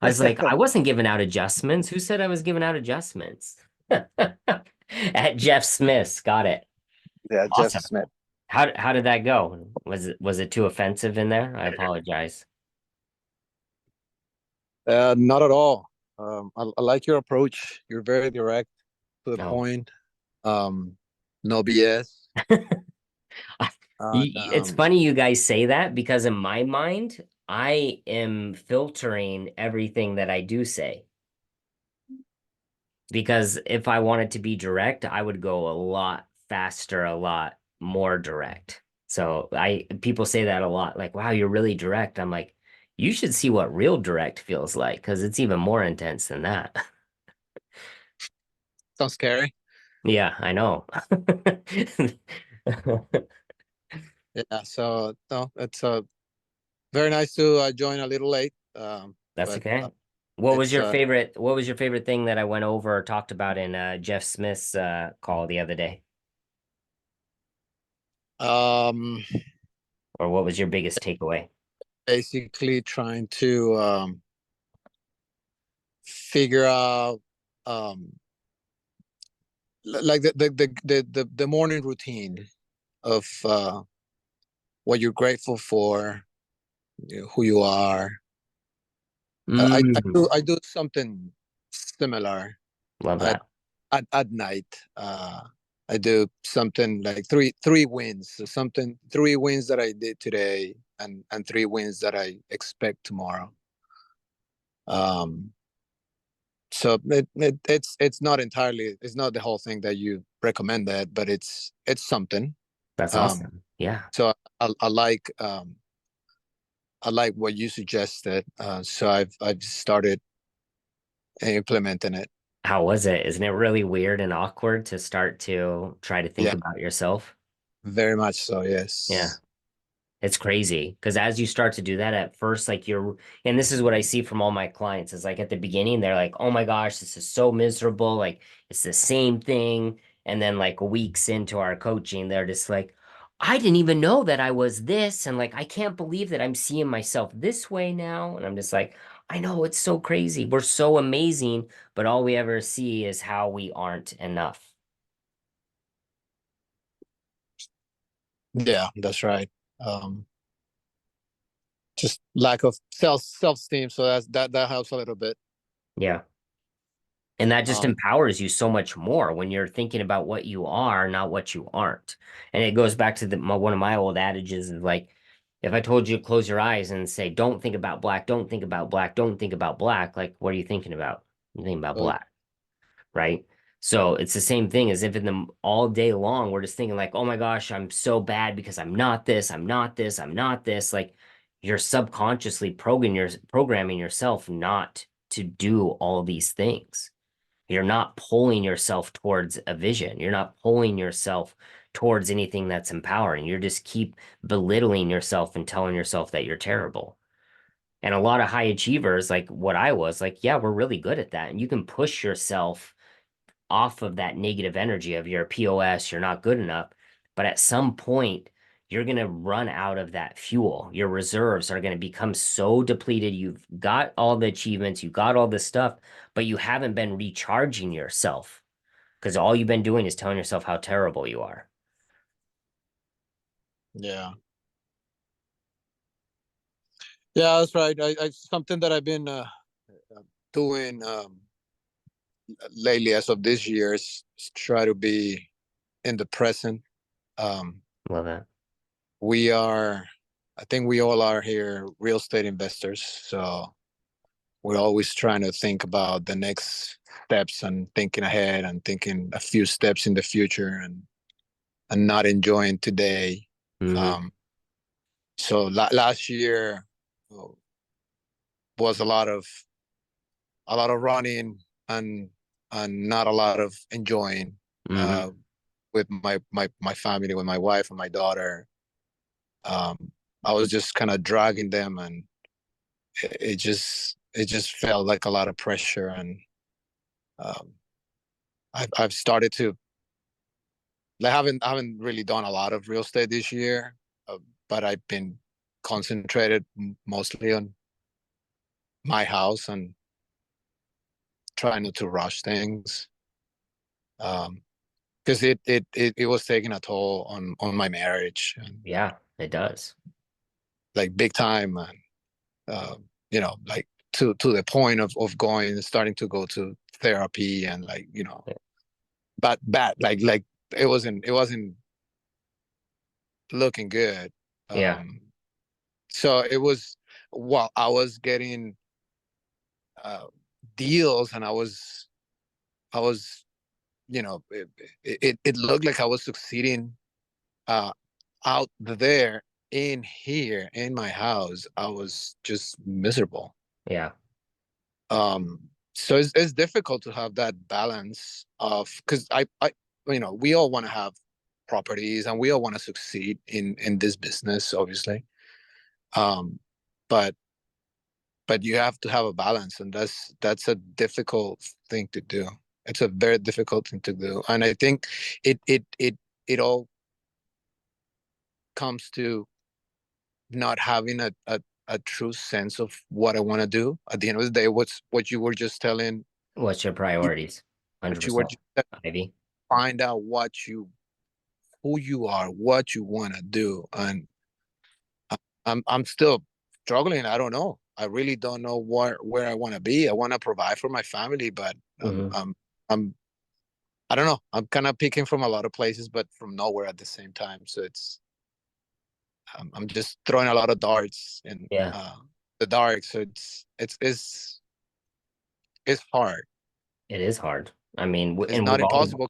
I was like, I wasn't giving out adjustments. Who said I was giving out adjustments? At Jeff Smith's, got it. Yeah, Jeff Awesome. Smith. How did that go? Was it too offensive in there? I apologize. Not at all. I like your approach. You're very direct to the No. point. No BS. It's funny you guys say that because in my mind, I am filtering everything that I do say. Because if I wanted to be direct, I would go a lot faster, a lot more direct. So people say that a lot, like, wow, you're really direct. I'm like, you should see what real direct feels like, because it's even more intense than that. Sounds scary. Yeah, I know. Yeah, so no, it's very nice to join a little late. That's But okay. it's What was your favorite thing that I went over or talked about in Jeff Smith's call the other day? um Or what was your biggest takeaway? basically trying to figure out like the morning routine of what you're grateful for, who you are. Mm, I do something similar love at that. at night. I do something like three wins. So something 3 wins that I did today. and 3 wins that I expect tomorrow. So it's not entirely, it's not the whole thing that you recommended, but it's something. That's Um, awesome. Yeah. so I like I like what you suggested. So I've started implementing it. How was it? Isn't it really weird and awkward to start to try to think Yeah, about yourself? very much so. Yeah. Yes. It's crazy because as you start to do that at first, like and this is what I see from all my clients is like at the beginning, they're like, oh my gosh, this is so miserable. Like it's the same thing. And then like weeks into our coaching, they're just like, I didn't even know that I was this. And like, I can't believe that I'm seeing myself this way now. And I'm just like, I know it's so crazy. We're so amazing, but all we ever see is how we aren't enough. Yeah, that's right. Um, just lack of self-esteem. So that helps a little bit. Yeah. And that just Um, empowers you so much more when you're thinking about what you are, not what you aren't. And it goes back to one of my old adages is like, if I told you to close your eyes and say, don't think about black, don't think about black, don't think about black, like, what are you thinking about? You're thinking about uh, black, right? So it's the same thing as if in the all day long, we're just thinking like, oh my gosh, I'm so bad because I'm not this, I'm not this, I'm not this. Like you're subconsciously programming yourself not to do all these things. You're not pulling yourself towards a vision. You're not pulling yourself towards anything that's empowering. You're just keep belittling yourself and telling yourself that you're terrible. And a lot of high achievers, like what I was, like, yeah, we're really good at that. And you can push yourself off of that negative energy of your POS, you're not good enough. But at some point, you're going to run out of that fuel. Your reserves are going to become so depleted. You've got all the achievements, you got all this stuff, but you haven't been recharging yourself because all you've been doing is telling yourself how terrible you are. yeah. Yeah, that's right. I something that I've been doing lately as of this year is try to be in the present. Um, Love that. we are, I think we all are here real estate investors. So we're always trying to think about the next steps and thinking ahead and thinking a few steps in the future and not enjoying today. Mm-hmm. Um, so last year uh, was a lot of running and not a lot of enjoying Mm-hmm. uh, with my family, with my wife and my daughter. Um, I was just kind of dragging them, and it just felt like a lot of pressure. And um, I've started to, I haven't really done a lot of real estate this year, but I've been concentrated mostly on my house and trying not to rush things. Because it was taking a toll on my marriage, and Yeah, it does. like big time. And like to the point of going, starting to go to therapy, and like but bad, like it wasn't looking good. Yeah. So it was, while I was getting uh deals, and I was it looked like I was succeeding uh out there. In here in my house, I was just miserable. Yeah. So it's difficult to have that balance of, because I we all want to have properties, and we all want to succeed in this business, obviously. um but you have to have a balance, and that's a difficult thing to do. It's a very difficult thing to do, and I think it all comes to not having a true sense of what I want to do at the end of the day. What you were just telling, What's your priorities? what you were 100%. just Ivy. find out who you are, what you want to do. And I'm still struggling. I don't know. I really don't know where I want to be. I want to provide for my family, but Mm-hmm. I'm I don't know. I'm kind of picking from a lot of places, but from nowhere at the same time. So it's I'm just throwing a lot of darts in Yeah, the dark. So it's hard. it is hard. I mean, It's and not impossible.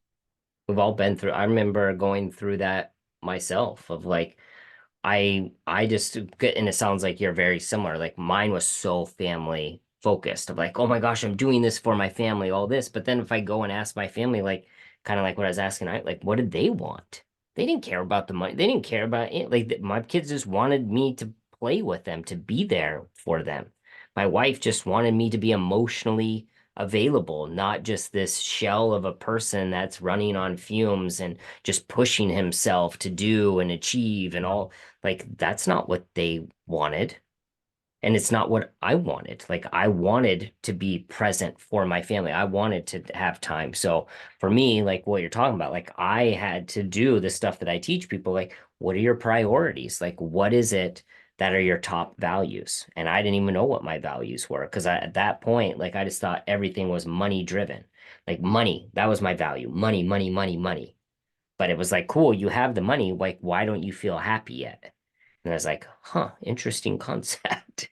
we've all been through. I remember going through that myself of like I just get, and it sounds like you're very similar. Like mine was so family focused of like, oh my gosh, I'm doing this for my family, all this. But then if I go and ask my family, like kind of like what I was asking, I like, what did they want? They didn't care about the money. They didn't care about it. Like my kids just wanted me to play with them, to be there for them. My wife just wanted me to be emotionally available, not just this shell of a person that's running on fumes and just pushing himself to do and achieve and all. Like that's not what they wanted. And it's not what I wanted. Like I wanted to be present for my family. I wanted to have time. So for me, like what you're talking about, like I had to do the stuff that I teach people, like what are your priorities? Like what is it that are your top values? And I didn't even know what my values were because at that point, like I just thought everything was money driven. Like money, that was my value. Money, money, money, money. But it was like, cool, you have the money. Like, why don't you feel happy yet? And I was like, huh, interesting concept.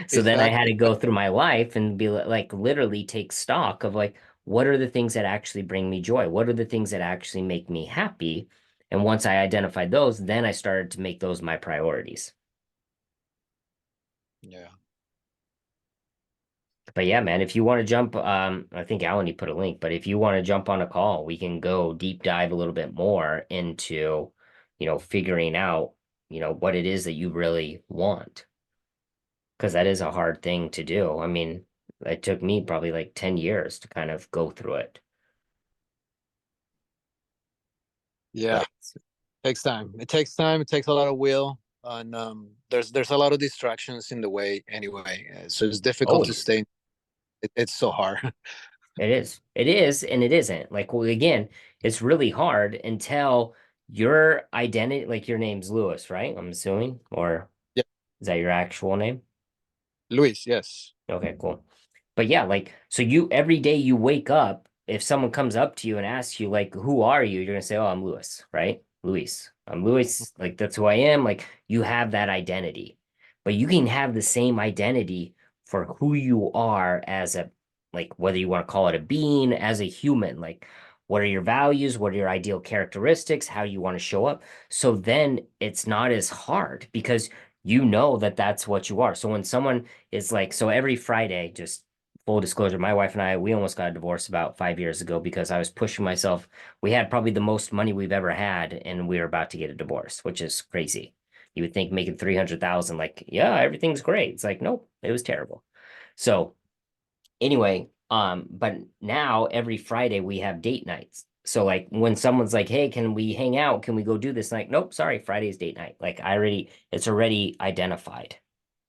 So then I had Exactly. to go through my life and be like, literally take stock of like, what are the things that actually bring me joy? What are the things that actually make me happy? And once I identified those, then I started to make those my priorities. Yeah. But yeah, man, if you want to jump, I think Alan, you put a link, but if you want to jump on a call, we can go deep dive a little bit more into, figuring out, what it is that you really want. Because that is a hard thing to do. I mean, it took me probably like 10 years to kind of go through it. Yeah. But Takes time. It takes time. It takes a lot of will, and there's a lot of distractions in the way anyway. So it's difficult to always, stay. It's so hard. it is. It is, and it isn't. Like, well, again, it's really hard until your identity, like your name's Lewis, right? I'm assuming, or Yeah, is that your actual name? Luis. Yes. Okay, cool. But yeah, like, so you every day you wake up, if someone comes up to you and asks you, like, who are you? You're gonna say, oh, I'm Lewis, right? Luis. I'm Luis. Like, that's who I am. Like, you have that identity, but you can have the same identity for who you are as a, like, whether you want to call it a being, as a human. Like, what are your values? What are your ideal characteristics? How you want to show up? So then it's not as hard because you know that that's what you are. So when someone is like, so every Friday, just full disclosure, my wife and I, we almost got a divorce about 5 years ago because I was pushing myself. We had probably the most money we've ever had, and we were about to get a divorce, which is crazy. You would think making 300,000, like, yeah, everything's great. It's like, nope, it was terrible. So anyway, but now every Friday we have date nights. So like when someone's like, hey, can we hang out? Can we go do this? Like, nope, sorry, Friday's date night. Like it's already identified.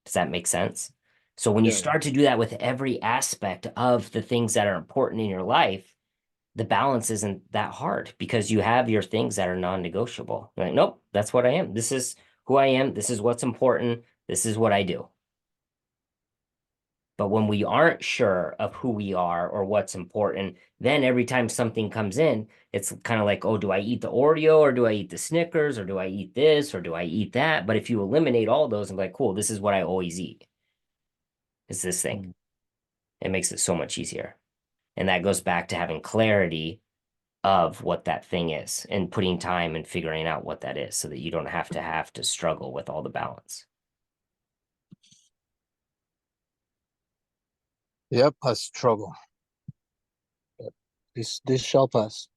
Does that make sense? So when you Yeah. start to do that with every aspect of the things that are important in your life, the balance isn't that hard because you have your things that are non-negotiable. Like, nope, that's what I am. This is who I am. This is what's important. This is what I do. But when we aren't sure of who we are or what's important, then every time something comes in, it's kind of like, oh, do I eat the Oreo or do I eat the Snickers or do I eat this or do I eat that? But if you eliminate all those and be like, cool, this is what I always eat. It's this thing. Mm. It makes it so much easier. And that goes back to having clarity of what that thing is and putting time and figuring out what that is so that you don't have to struggle with all the balance. Yep. A struggle. But this shall pass.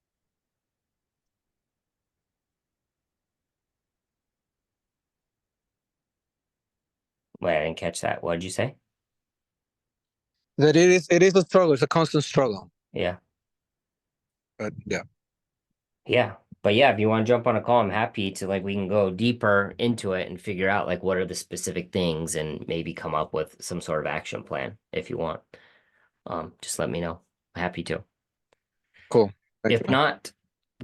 Wait, I didn't catch that. What did you say? That it is a struggle. It's a constant struggle. Yeah. But yeah. Yeah. But yeah, if you want to jump on a call, I'm happy to like we can go deeper into it and figure out like what are the specific things and maybe come up with some sort of action plan if you want. Just let me know. I'm happy to. Cool. Thank If you. not,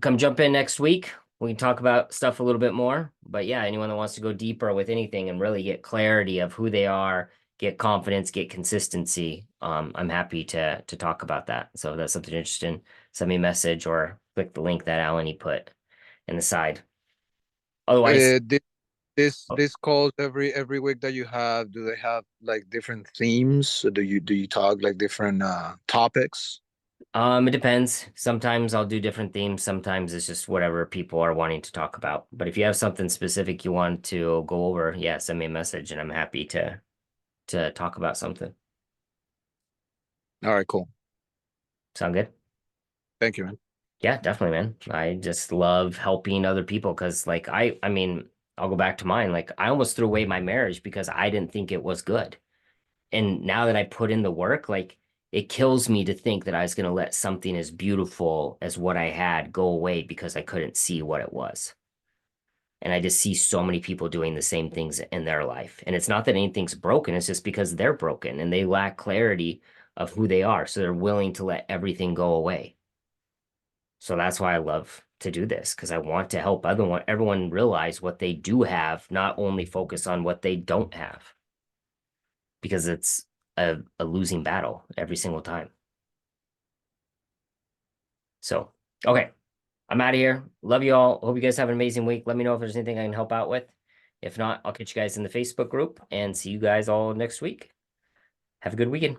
come jump in next week. We can talk about stuff a little bit more. But yeah, anyone that wants to go deeper with anything and really get clarity of who they are, get confidence, get consistency, I'm happy to talk about that. So if that's something interesting, send me a message or click the link that Alan put in the side. Otherwise, Did This calls every week that you have, do they have like different themes? Or do you talk like different topics? It depends. Sometimes I'll do different themes. Sometimes it's just whatever people are wanting to talk about. But if you have something specific you want to go over, yeah, send me a message and I'm happy to talk about something. All right, cool. Sound good? Thank you, man. Yeah, definitely, man. I just love helping other people because like I mean, I'll go back to mine. Like I almost threw away my marriage because I didn't think it was good. And now that I put in the work, like it kills me to think that I was gonna let something as beautiful as what I had go away because I couldn't see what it was. And I just see so many people doing the same things in their life. And it's not that anything's broken, it's just because they're broken and they lack clarity of who they are. So they're willing to let everything go away. So that's why I love to do this because I want to help everyone realize what they do have, not only focus on what they don't have. Because it's a losing battle every single time. So, okay. I'm out of here. Love you all. Hope you guys have an amazing week. Let me know if there's anything I can help out with. If not, I'll catch you guys in the Facebook group and see you guys all next week. Have a good weekend.